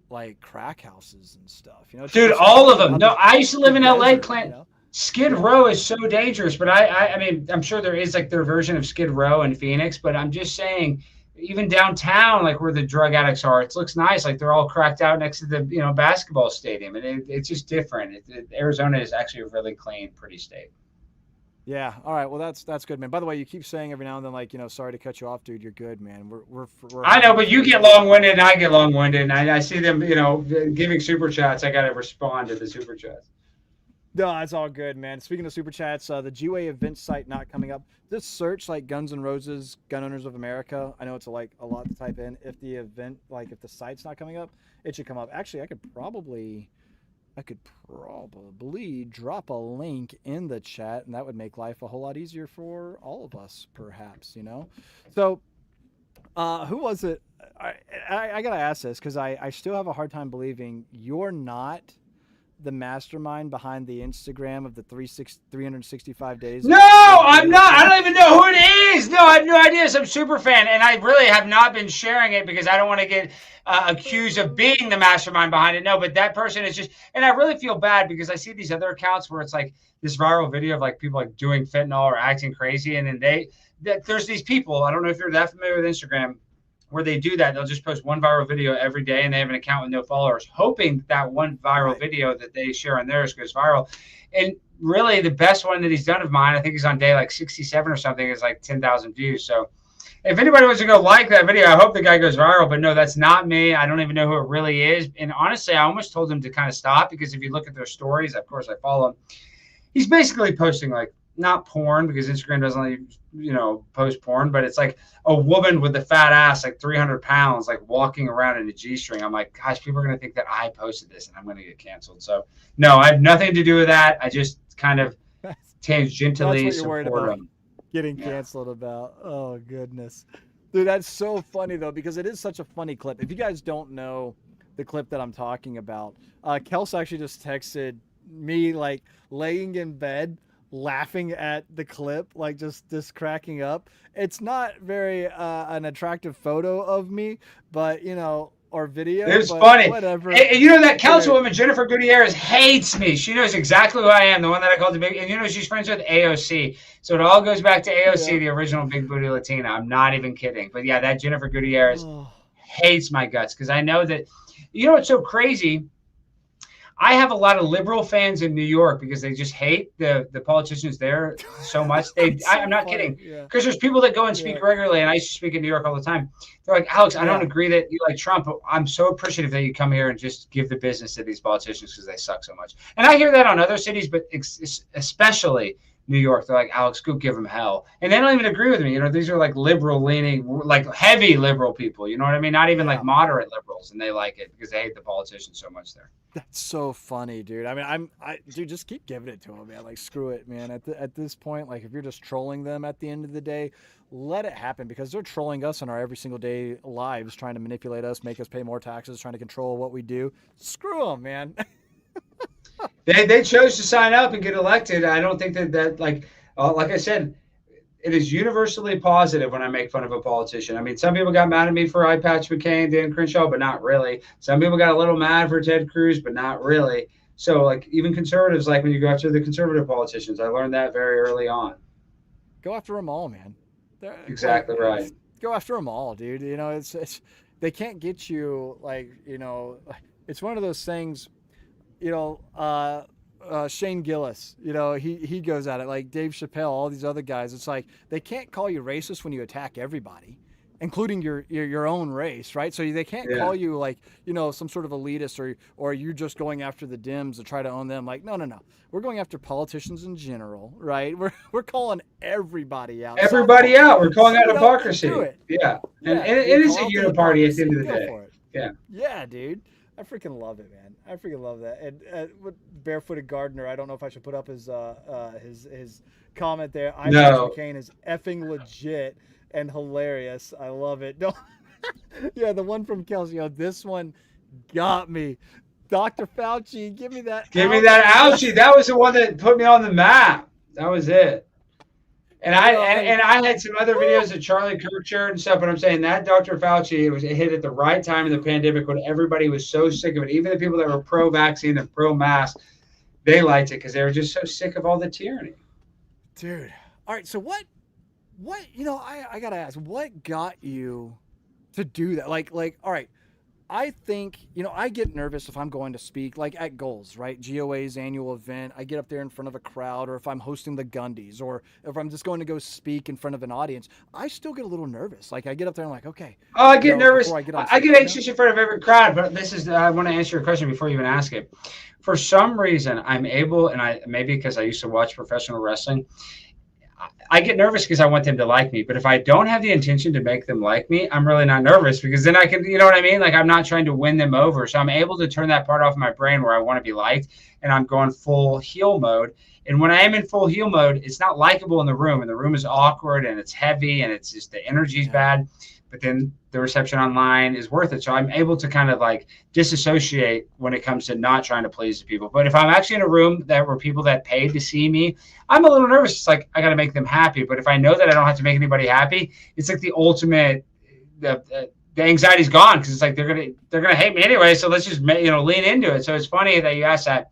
like crack houses and stuff? Dude, all of them. No, I used to live in LA, Clint. Skid Row is so dangerous, but I mean, I'm sure there is like their version of Skid Row in Phoenix, but I'm just saying. Even downtown, like where the drug addicts are, it looks nice. Like they're all cracked out next to the basketball stadium, and it's just different. Arizona is actually a really clean, pretty state. Yeah. All right. Well, that's good, man. By the way, you keep saying every now and then, like sorry to cut you off, dude. You're good, man. We're I know, but you get long-winded, and I get long-winded, and I see them, giving super chats. I got to respond to the super chats. No, that's all good, man. Speaking of super chats, the GWA event site not coming up. Just search like Guns N' Roses, Gun Owners of America. I know it's a lot to type in. If the site's not coming up, it should come up. Actually, I could probably drop a link in the chat, and that would make life a whole lot easier for all of us, perhaps. So, who was it? I gotta ask this because I still have a hard time believing you're not the mastermind behind the Instagram of the 365 days. No, I'm not. I don't even know who it is. No, I have no idea. So I'm super fan, and I really have not been sharing it because I don't want to get accused of being the mastermind behind it. No, but that person is just, and I really feel bad because I see these other accounts where it's like this viral video of like people like doing fentanyl or acting crazy, and then there's these people. I don't know if you're that familiar with Instagram. Where they do that, they'll just post one viral video every day, and they have an account with no followers, hoping that one viral video that they share on theirs goes viral. And really, the best one that he's done of mine, I think he's on day like 67 or something, is like 10,000 views. So if anybody wants to go like that video, I hope the guy goes viral. But no, that's not me. I don't even know who it really is. And honestly, I almost told him to kind of stop because if you look at their stories, of course I follow him. He's basically posting like, not porn because Instagram doesn't let you, post porn, but it's like a woman with a fat ass, like 300 pounds, like walking around in a G-string. I'm like, gosh, people are going to think that I posted this and I'm going to get canceled. So no, I have nothing to do with that. I just kind of tangentially support them. getting Yeah. canceled about. Oh goodness, dude, that's so funny though because it is such a funny clip. If you guys don't know the clip that I'm talking about, Kels actually just texted me like laying in bed laughing at the clip, like just cracking up. It's not very an attractive photo of me, but or video, It was but funny. whatever. And you know that Dude. councilwoman, Jennifer Gutierrez, hates me. She knows exactly who I am, the one that I called the big. And you know she's friends with AOC. So it all goes back to AOC, Yeah. the original Big Booty Latina. I'm not even kidding. But yeah, that Jennifer Gutierrez Oh, hates my guts because I know that. You know what's so crazy? I have a lot of liberal fans in New York because they just hate the politicians there so much. That's so I'm not funny. kidding. Yeah. Because there's people that go and speak Yeah. regularly, and I used to speak in New York all the time. They're like, Alex, I don't Yeah. agree that you like Trump, but I'm so appreciative that you come here and just give the business to these politicians because they suck so much. And I hear that on other cities, but especially New York. They're like, Alex, go give them hell. And they don't even agree with me. You know, these are like liberal leaning, like heavy liberal people. You know what I mean? Not even Yeah. like moderate liberals, and they like it because they hate the politicians so much there. That's so funny, dude. I mean, dude, just keep giving it to them, man. Like, screw it, man. At this point, like, if you're just trolling them at the end of the day, let it happen because they're trolling us in our every single day lives, trying to manipulate us, make us pay more taxes, trying to control what we do. Screw them, man. They chose to sign up and get elected. I don't think that like I said, it is universally positive when I make fun of a politician. I mean, some people got mad at me for Eye Patch McCain, Dan Crenshaw, but not really. Some people got a little mad for Ted Cruz, but not really. So, like, even conservatives, like when you go after the conservative politicians, I learned that very early on. Go after them all, man. Exactly right. Go after them all, dude. You know, it's they can't get you like it's one of those things. Shane Gillis, he goes at it like Dave Chappelle, all these other guys. It's like they can't call you racist when you attack everybody, including your own race, right? So they can't call you like some sort of elitist or you're just going after the Dems to try to own them. Like no, we're going after politicians in general, right? We're calling everybody out. Everybody out. We're calling out hypocrisy. Yeah, and it is a uniparty at the end of the day. Yeah, dude. I freaking love it, man. I freaking love that. And with Barefooted Gardener, I don't know if I should put up his comment there. No. McCain is effing legit and hilarious. I love it. No, yeah, the one from Kelsey. This one got me. Dr. Fauci, give me that. Give me that ouchie. That was the one that put me on the map. That was it. And I had some other videos of Charlie Kirk and stuff, but I'm saying that Dr. Fauci, it hit at the right time in the pandemic when everybody was so sick of it. Even the people that were pro-vaccine and pro-mask, they liked it because they were just so sick of all the tyranny. Dude. All right. So what, I got to ask, what got you to do that? Like, all right. I think, I get nervous if I'm going to speak, like at Goals, right? GOA's annual event. I get up there in front of a crowd, or if I'm hosting the Gundies, or if I'm just going to go speak in front of an audience, I still get a little nervous. Like I get up there and I'm like, okay. Oh, I get nervous. I get anxious in front of every crowd, but I want to answer your question before you even ask it. For some reason, I'm able, and maybe because I used to watch professional wrestling, I get nervous because I want them to like me. But if I don't have the intention to make them like me, I'm really not nervous because then I can, you know what I mean? Like I'm not trying to win them over. So I'm able to turn that part off my brain where I want to be liked and I'm going full heel mode. And when I am in full heel mode, it's not likable in the room and the room is awkward and it's heavy and it's just the energy's bad. But then the reception online is worth it. So I'm able to kind of like disassociate when it comes to not trying to please the people. But if I'm actually in a room that were people that paid to see me, I'm a little nervous. It's like, I got to make them happy. But if I know that I don't have to make anybody happy, it's like the ultimate, the anxiety's gone because it's like, they're going to hate me anyway. So let's just, lean into it. So it's funny that you asked that.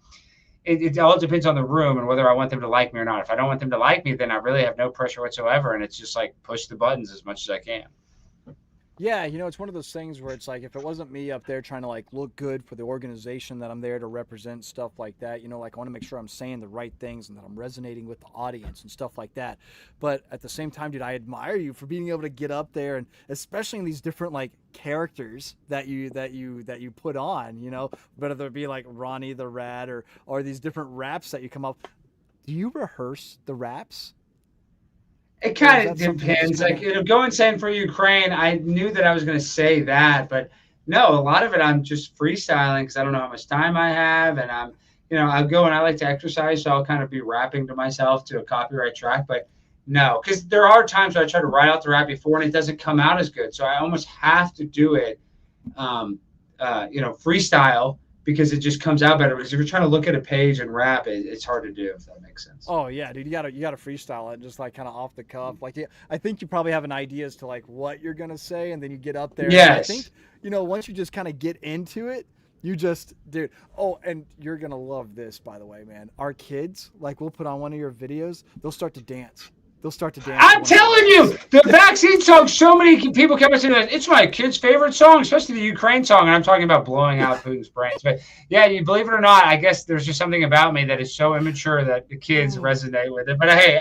It all depends on the room and whether I want them to like me or not. If I don't want them to like me, then I really have no pressure whatsoever. And it's just like push the buttons as much as I can. Yeah, it's one of those things where it's like if it wasn't me up there trying to like look good for the organization that I'm there to represent, stuff like that, like I want to make sure I'm saying the right things and that I'm resonating with the audience and stuff like that. But at the same time, dude, I admire you for being able to get up there and especially in these different like characters that you put on, whether it be like Ronnie the Rat or these different raps that you come up. Do you rehearse the raps? It kind of depends. Like, going saying for Ukraine, I knew that I was going to say that, but no, a lot of it I'm just freestyling because I don't know how much time I have, and I'll go and I like to exercise, so I'll kind of be rapping to myself to a copyright track. But No, because there are times where I try to write out the rap before and it doesn't come out as good. So I almost have to do it, freestyle because it just comes out better. Because if you're trying to look at a page and rap, it's hard to do, if that makes sense. Oh yeah, dude, you gotta freestyle it, just like kind of off the cuff. Like, yeah, I think you probably have an idea as to like what you're gonna say, and then you get up there. And I think Yes. once you just kind of get into it, you just, dude. Oh, and you're gonna love this, by the way, man. Our kids, like, we'll put on one of your videos, they'll start to dance. They'll start to dance. to I'm one of telling your you, raps. the vaccine song, so many people kept saying that it's my kid's favorite song, especially the Ukraine song. And I'm talking about blowing out Putin's brains. But yeah, you believe it or not, I guess there's just something about me that is so immature that the kids resonate with it. But hey,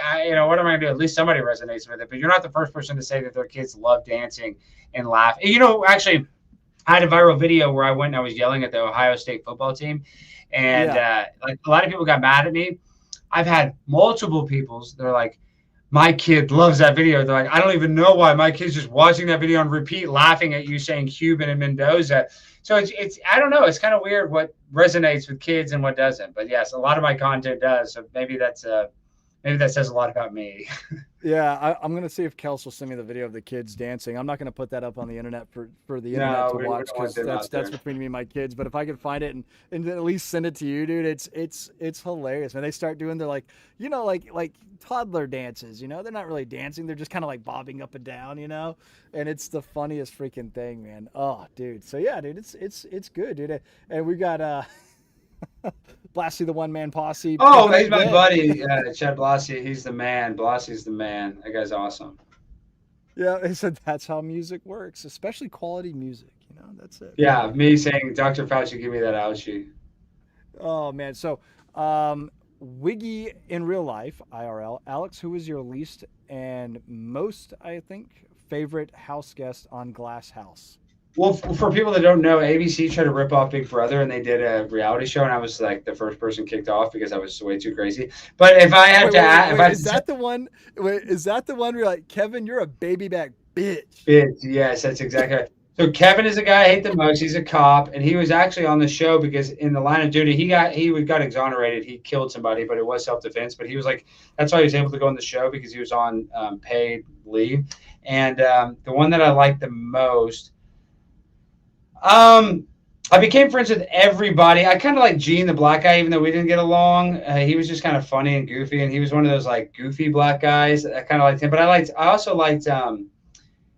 what am I going to do? At least somebody resonates with it. But you're not the first person to say that their kids love dancing and laugh. Actually, I had a viral video where I went and I was yelling at the Ohio State football team. And like a lot of people got mad at me. I've had multiple people. They're like, my kid loves that video. They're like, I don't even know why. My kid's just watching that video on repeat, laughing at you saying Cuban and Mendoza. So it's I don't know. It's kind of weird what resonates with kids and what doesn't. But yes, a lot of my content does. So maybe that says a lot about me. Yeah, I'm gonna see if Kels will send me the video of the kids dancing. I'm not gonna put that up on the internet for the internet to we watch don't want because them out that's there. between me and my kids. But if I could find it and at least send it to you, dude, it's hilarious. Man, they start doing their like like toddler dances. They're not really dancing; they're just kind of like bobbing up and down. And it's the funniest freaking thing, man. Oh, dude. So yeah, dude, it's good, dude. And we got Blasty the one man posse. Oh, Pick he's up my dead. buddy, Chad Blassie. He's the man. Blassie's the man. That guy's awesome. Yeah, they said that's how music works, especially quality music. That's it. Yeah, me saying, Dr. Fauci, give me that ouchie. Oh man. So, Wiggy in real life, IRL. Alex, who is your least and most, I think, favorite house guest on Glass House? Well, for people that don't know, ABC tried to rip off Big Brother, and they did a reality show, and I was like the first person kicked off because I was way too crazy. But if I had Wait, to, wait, wait, if wait. I Is that the one? Wait, is that the one where you're like, Kevin, you're a baby back bitch? yes, that's exactly right. So Kevin is the guy I hate the most. He's a cop, and he was actually on the show because in the line of duty, he got exonerated. He killed somebody, but it was self-defense. But he was like, that's why he was able to go on the show because he was on paid leave. And the one that I liked the most. I became friends with everybody. I kind of like Gene, the black guy, even though we didn't get along. He was just kind of funny and goofy, and he was one of those like goofy black guys. I kind of liked him, but I also liked,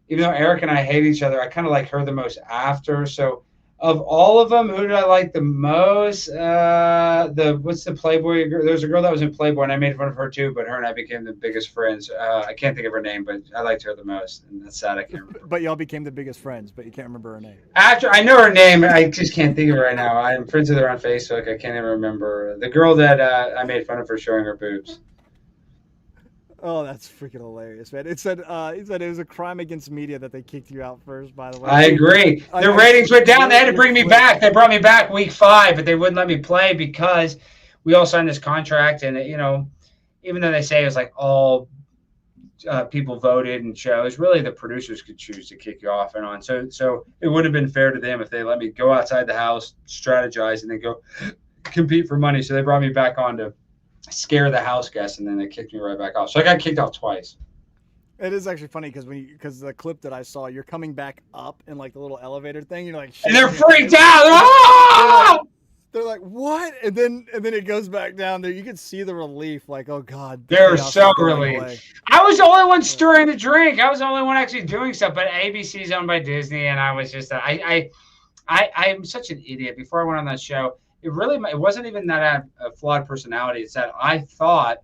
even though Eric and I hate each other, I kind of like her the most after. So of all of them, who did I like the most? What's the Playboy girl? There was a girl that was in Playboy, and I made fun of her too, but her and I became the biggest friends. I can't think of her name, but I liked her the most, and that's sad I can't remember. But y'all became the biggest friends, but you can't remember her name. After I know her name, I just can't think of it right now. I'm friends with her on Facebook. I can't even remember the girl that I made fun of for showing her boobs. Oh, that's freaking hilarious, man. It said it was a crime against media that they kicked you out first, by the way. I agree. The ratings went down. They had to bring me back. They brought me back week 5, but they wouldn't let me play because we all signed this contract. And, even though they say it was like all people voted and chose, really the producers could choose to kick you off and on. So it would have been fair to them if they let me go outside the house, strategize, and then go compete for money. So they brought me back on to scare the house guests, and then they kicked me right back off. So I got kicked off twice. It is actually funny because the clip that I saw, you're coming back up in like the little elevator thing. You're like, And they're shit. freaked out. Ah! They're like, what? And then it goes back down there. You can see the relief, like, oh god. They're chaos so is going relieved. away. I was the only one stirring the drink. I was the only one actually doing stuff. But ABC's owned by Disney, and I was just I'm such an idiot. Before I went on that show, it wasn't even that I had a flawed personality. It's that I thought,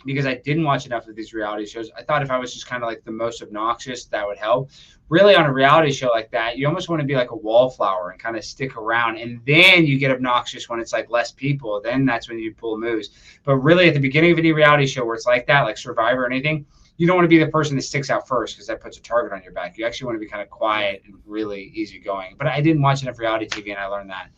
because I didn't watch enough of these reality shows, I thought if I was just kind of like the most obnoxious, that would help. Really, on a reality show like that, you almost want to be like a wallflower and kind of stick around, and then you get obnoxious when it's like less people. Then that's when you pull moves. But really, at the beginning of any reality show where it's like that, like Survivor or anything, you don't want to be the person that sticks out first because that puts a target on your back. You actually want to be kind of quiet and really easygoing. But I didn't watch enough reality TV, and I learned that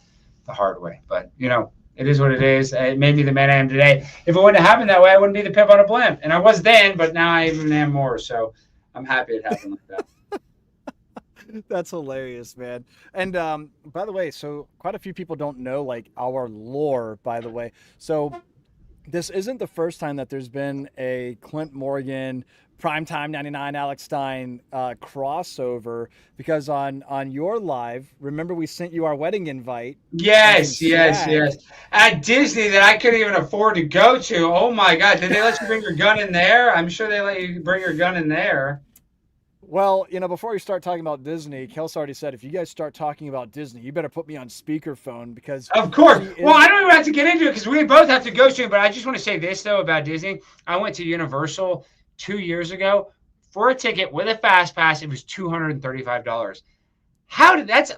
the hard way. But it is what it is. It made me the man I am today. If it wouldn't have happened that way, I wouldn't be the pimp on a blimp. And I was then, but now I even am more. So I'm happy it happened like that. That's hilarious, man. And by the way, so quite a few people don't know like our lore, by the way. So this isn't the first time that there's been a Clint Morgan Primetime 99 Alex Stein crossover, because on your live, remember we sent you our wedding invite and some swag. At Disney that I couldn't even afford to go to. Oh my God. Did they let you bring your gun in there? I'm sure they let you bring your gun in there. Well, before we start talking about Disney, Kels already said, if you guys start talking about Disney, you better put me on speakerphone, because Of course. she Well, is. I don't even have to get into it because we both have to go soon. But I just want to say this though about Disney. I went to Universal 2 years ago for a ticket with a fast pass. It was $235. How did that's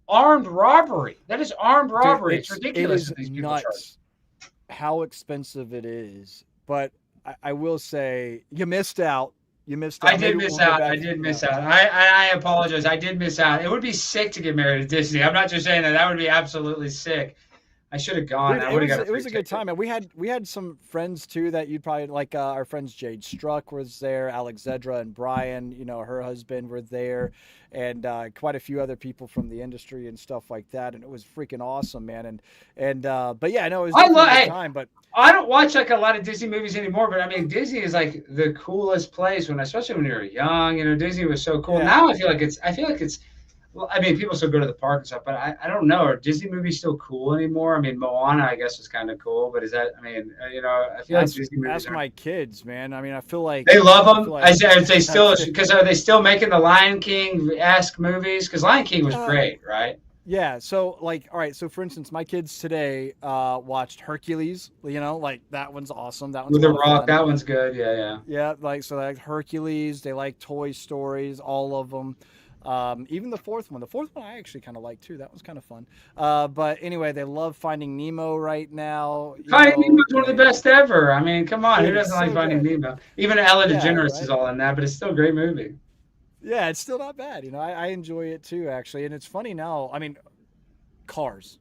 armed robbery? That is armed Dude, robbery. It's it ridiculous is what these people charge. nuts how expensive it is. But I will say, you missed out. You missed out. I did Maybe miss we'll go out. back I to did miss that. out. I apologize. I did miss out. It would be sick to get married at Disney. I'm not just saying that. That would be absolutely sick. I should have gone. Dude, I it would have was got a it free was a good ticket. time, and we had some friends too that you'd probably like. Our friends Jade Struck was there, Alexandra and Brian, her husband, were there, and quite a few other people from the industry and stuff like that. And it was freaking awesome, man. And but yeah, I know it was I definitely love. a good Hey, time. But I don't watch like a lot of Disney movies anymore, but I mean Disney is like the coolest place especially when you're young. Disney was so cool. yeah, Now I feel like it's. Well, I mean, people still go to the park and stuff, but I don't know. Are Disney movies still cool anymore? I mean, Moana, I guess, was kind of cool, but is that? I mean, I feel like ask Disney movies ask are. my kids, man. I mean, They love I feel them. like Are they my still? kid. Because are they still making the Lion King esque movies? Because Lion King was Uh, great, right? Yeah, so like, all right, so for instance, my kids today watched Hercules. Like that one's awesome. That one's a With the lot of Rock, fun. that one's good. Yeah, yeah. Yeah, like so, like Hercules. They like Toy Stories, all of them. Even the fourth one. The fourth one I actually kind of like too. That was kind of fun. But anyway, they love Finding Nemo right now. Finding Nemo is one of the best ever. I mean, come on, who Dude, it's doesn't like so Finding good. Nemo? Even Ellen Yeah, DeGeneres is right. all in that, but it's still a great movie. Yeah, it's still not bad. I enjoy it too, actually. And it's funny now. I mean, Cars,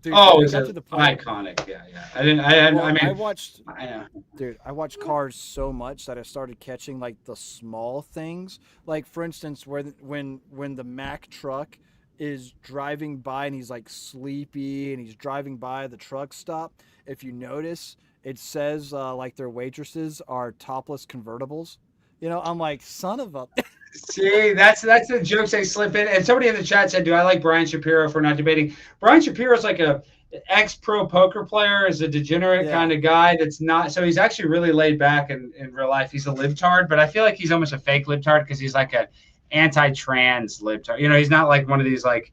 dude. Oh, It it's got a to the point. iconic. Yeah, yeah. I didn't. I Well, I mean, watched I know. Dude, I watch Cars so much that I started catching like the small things. Like for instance, when the Mack truck is driving by and he's like sleepy and he's driving by the truck stop. If you notice, it says like their waitresses are topless convertibles. I'm like, son of a. See, that's the jokes they slip in. And somebody in the chat said, "Do I like Brian Shapiro for not debating?" Brian Shapiro's like a ex-pro poker player, is a degenerate Yeah, kind of guy that's not. So he's actually really laid back in real life. He's a libtard, but I feel like he's almost a fake libtard because he's like a anti-trans libtard. He's not like one of these like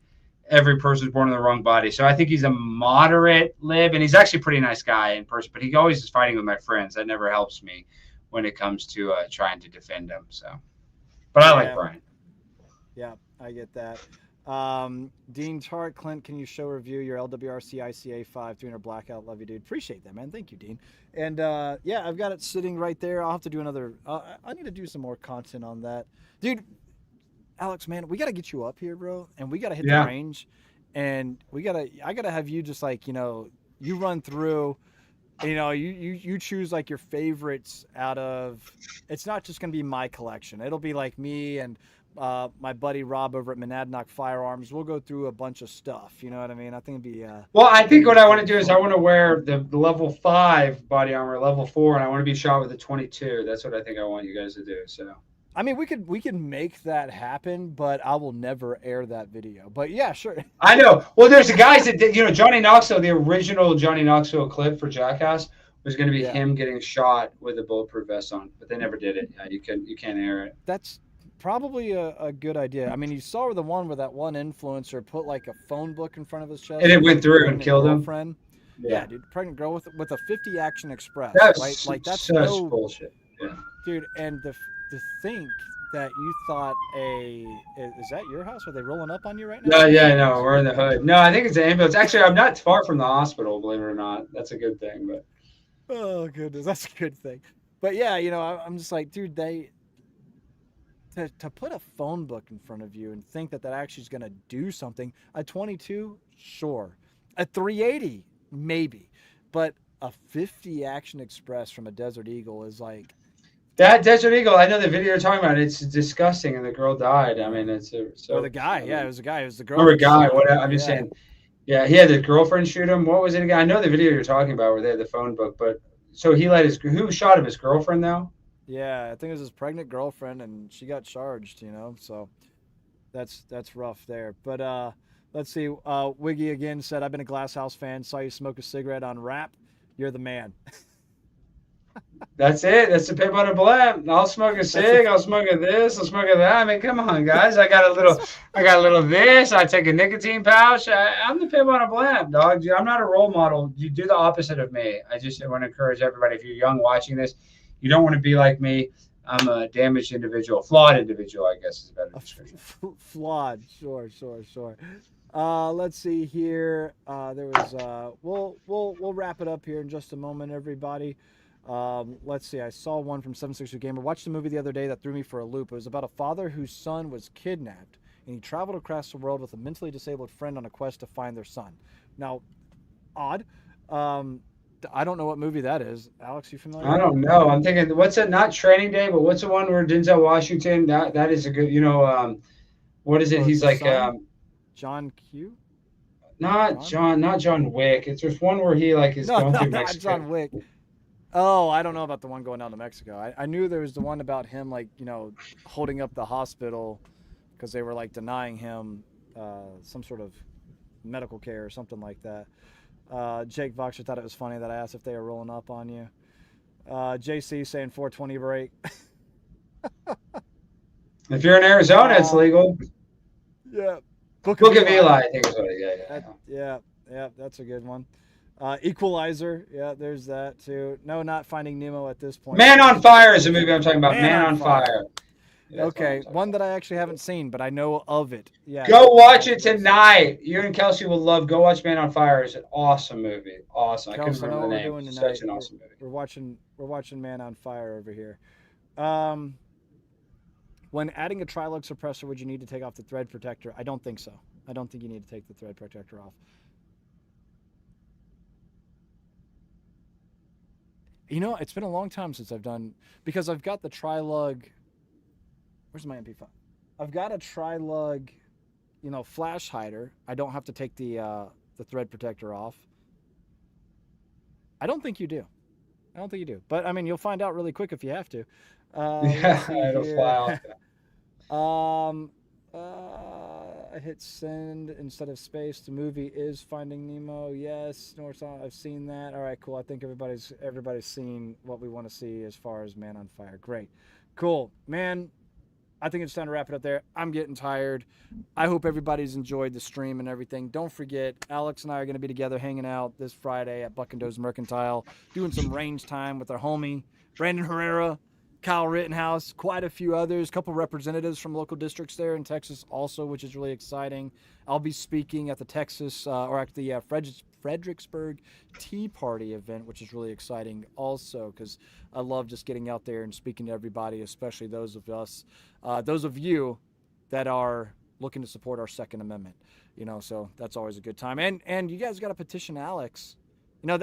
every person's born in the wrong body. So I think he's a moderate lib, and he's actually a pretty nice guy in person. But he always is fighting with my friends. That never helps me when it comes to trying to defend him. So. But I like yeah, Brian. yeah. I get that. Dean Tart, Clint, can you show review your LWRC ICA 5 300 blackout? Love you, dude. Appreciate that, man. Thank you, Dean. And yeah, I've got it sitting right there. I'll have to do another. I need to do some more content on that, dude. Alex, man, we got to get you up here, bro, and we got to hit the Yeah. range, and I gotta have you just like you run through. You choose like your favorites out of. It's not just gonna be my collection. It'll be like me and my buddy Rob over at Monadnock Firearms. We'll go through a bunch of stuff. You know what I mean? I think it'd be. Well, I think what I want to pretty do is I fun. want to wear the level 5 body armor, level 4, and I want to be shot with a 22. That's what I think I want you guys to do. So I mean, we could make that happen, but I will never air that video. But yeah, sure. I know. Well, there's the guys that did, Johnny Knoxville, the original Johnny Knoxville clip for Jackass was going to be Yeah. him getting shot with a bulletproof vest on, but they never did it. Yeah, you can't air it. That's probably a good idea. I mean, you saw the one where that one influencer put like a phone book in front of his chest, And it with went his through and pregnant killed him. girlfriend. Yeah, dude, pregnant girl with a 50 Action Express, That's right? Like that's such no, bullshit. Yeah. dude. And to think that you thought is that your house? Are they rolling up on you right now? No, yeah, no, we're in the hood. No, I think it's an ambulance. Actually, I'm not far from the hospital, believe it or not. That's a good thing, but. Oh goodness, that's a good thing. But yeah, I'm just like, dude, to put a phone book in front of you and think that actually is going to do something. A 22, sure. A 380, maybe. But a 50 Action Express from a Desert Eagle is like. That Desert Eagle, I know the video you're talking about. It's disgusting, and the girl died. I mean, Or the guy, yeah, it was a guy. It was the girl. Or a guy. shot. What I'm just Yeah. saying. Yeah, he had his girlfriend shoot him. What was it again? I know the video you're talking about where they had the phone book, but so he let who shot him? His girlfriend though? Yeah, I think it was his pregnant girlfriend, and she got charged. So that's rough there. But let's see. Wiggy again said, "I've been a Glass House fan. Saw you smoke a cigarette on Rap. You're the man." That's it. That's the pip on a blam. I'll smoke a cig. I'll smoke a this. I'll smoke a that. I mean, come on, guys. I got a little of this. I take a nicotine pouch. I'm the pip on a blam, dog. I'm not a role model. You do the opposite of me. I want to encourage everybody. If you're young watching this, you don't want to be like me. I'm a damaged individual, flawed individual, I guess is a better description. Flawed. Sure. Let's see here. There was. We'll wrap it up here in just a moment, everybody. Let's see. I saw one from 762 Gamer. Watched a movie the other day that threw me for a loop. It was about a father whose son was kidnapped, and he traveled across the world with a mentally disabled friend on a quest to find their son. Now, odd. I don't know what movie that is. Alex, you familiar? I don't know. I'm thinking, what's it? Not Training Day, but what's the one where Denzel Washington? That is a good. What is it? He's like John Q. Not John Wick. It's just one where he like is going through Mexico. Not John Wick. Oh, I don't know about the one going down to Mexico. I knew there was the one about him, like, holding up the hospital because they were like denying him some sort of medical care or something like that. Jake Voxer thought it was funny that I asked if they were rolling up on you. JC saying 420 break. If you're in Arizona, it's legal. Yeah. Book of Eli, I think is what it is. Yeah, that's a good one. Equalizer, yeah, there's that too. No, not Finding Nemo at this point. Man on Fire is the movie I'm talking about. Man on Fire. Okay, one that I actually haven't seen, but I know of it. Yeah. Go watch it tonight. You and Kelsey will love. Go watch Man on Fire. It's an awesome movie. Awesome. I couldn't remember the name. It's such an awesome movie. We're watching Man on Fire over here. When adding a Trilux suppressor, would you need to take off the thread protector? I don't think so. I don't think you need to take the thread protector off. It's been a long time since I've done, because I've got the Trilug. Where's my MP5? I've got a Trilug, flash hider. I don't have to take the thread protector off. I don't think you do. But I mean, you'll find out really quick if you have to. It'll fly off. I hit send instead of space. The movie is Finding Nemo. Yes, I've seen that. All right, cool. I think everybody's seen what we want to see as far as Man on Fire. Great, cool, man. I think it's time to wrap it up there. I'm getting tired. I hope everybody's enjoyed the stream and everything. Don't forget, Alex and I are going to be together hanging out this Friday at Buck and Doe's Mercantile, doing some range time with our homie Brandon Herrera, Kyle Rittenhouse, quite a few others, a couple representatives from local districts there in Texas also, which is really exciting. I'll be speaking at the Fredericksburg Tea Party event, which is really exciting also, because I love just getting out there and speaking to everybody, especially those of you that are looking to support our Second Amendment. So that's always a good time. And you guys got to petition Alex. We'll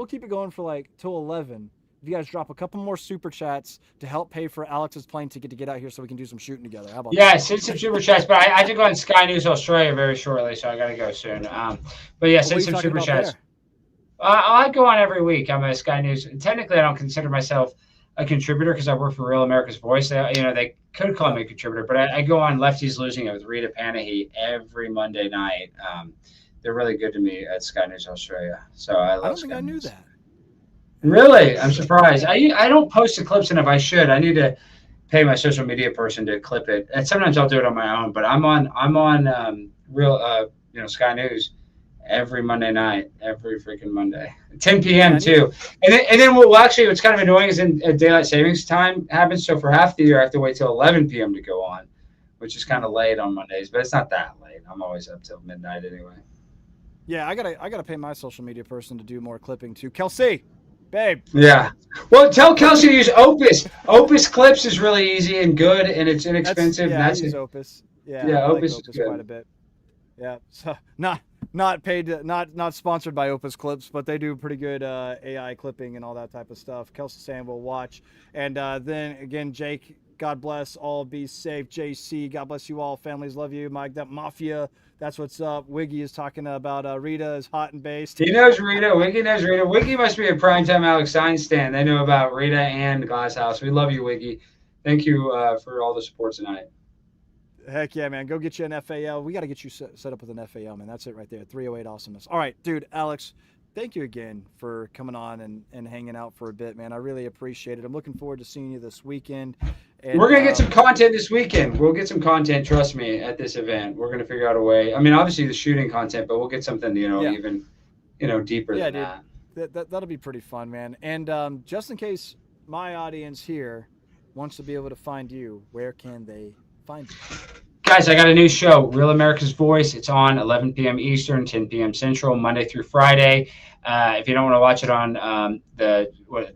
keep it going for like till 11. If you guys drop a couple more super chats to help pay for Alex's plane ticket to get out here so we can do some shooting together. How about that? Send some super chats, but I have to go on Sky News Australia very shortly, so I got to go soon. But yeah, send some super chats. I go on every week. I'm a Sky News. Technically, I don't consider myself a contributor because I work for Real America's Voice. They could call me a contributor, but I go on Lefties Losing It with Rita Panahy every Monday night. They're really good to me at Sky News Australia. So I love Sky News. I knew that. Really? I'm surprised. I don't post the clips enough. I should. I need to pay my social media person to clip it. And sometimes I'll do it on my own, but I'm on Sky News every Monday night, every freaking Monday, 10 p.m. too. And then what's kind of annoying is in daylight savings time happens. So for half the year, I have to wait till 11 p.m. to go on, which is kind of late on Mondays, but it's not that late. I'm always up till midnight anyway. Yeah, I gotta pay my social media person to do more clipping too. Kelsey. Babe. Yeah. Well, tell Kelsey to use Opus. Opus Clips is really easy and good, and it's inexpensive. I use Opus. Yeah, Opus like Opus quite a bit. Yeah. So not paid, not sponsored by Opus Clips, but they do pretty good AI clipping and all that type of stuff. Kelsey saying we'll watch, and then again, Jake God bless all. Be safe. JC, God bless you all. Families love you. Mike, that Mafia, that's what's up. Wiggy is talking about Rita is hot and based. He knows Rita. Wiggy knows Rita. Wiggy must be a primetime Alex Stein stan. They know about Rita and Glass House. We love you, Wiggy. Thank you for all the support tonight. Heck yeah, man. Go get you an FAL. We got to get you set up with an FAL, man. That's it right there. 308 awesomeness. All right, dude, Alex, thank you again for coming on and hanging out for a bit, man. I really appreciate it. I'm looking forward to seeing you this weekend. And, we're going to get some content this weekend. We'll get some content, trust me, at this event. We're going to figure out a way. I mean, obviously the shooting content, but we'll get something, even, deeper than that. That'll be pretty fun, man. And just in case my audience here wants to be able to find you, where can they find you? Guys, I got a new show, Real America's Voice. It's on 11 p.m. Eastern, 10 p.m. Central, Monday through Friday. If you don't want to watch it on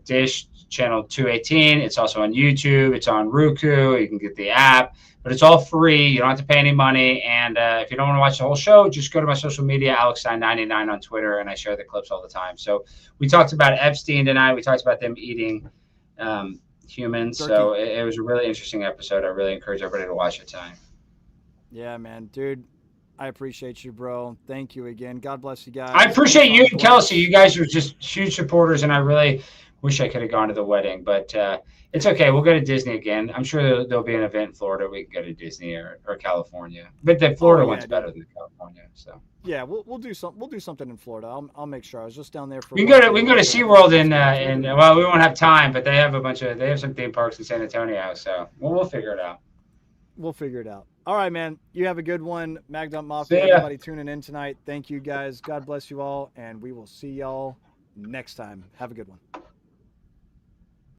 Dish channel 218, it's also on YouTube. It's on Roku. You can get the app, but it's all free. You don't have to pay any money. And if you don't want to watch the whole show, just go to my social media, AlexStein99 on Twitter, and I share the clips all the time. So we talked about Epstein tonight. We talked about them eating humans. Turkey. So it was a really interesting episode. I really encourage everybody to watch it tonight. Yeah, man. Dude, I appreciate you, bro. Thank you again. God bless you guys. I appreciate you and Kelsey. You guys are just huge supporters, and I really wish I could have gone to the wedding. But it's okay. We'll go to Disney again. I'm sure there'll be an event in Florida. We can go to Disney or California. But the Florida one's better than California. So yeah, we'll do something in Florida. I'll make sure. I was just down there for. We can go to SeaWorld and well, we won't have time, but they have some theme parks in San Antonio. So we'll figure it out. We'll figure it out. All right, man. You have a good one. Magdump Mafia, everybody tuning in tonight. Thank you, guys. God bless you all, and we will see y'all next time. Have a good one.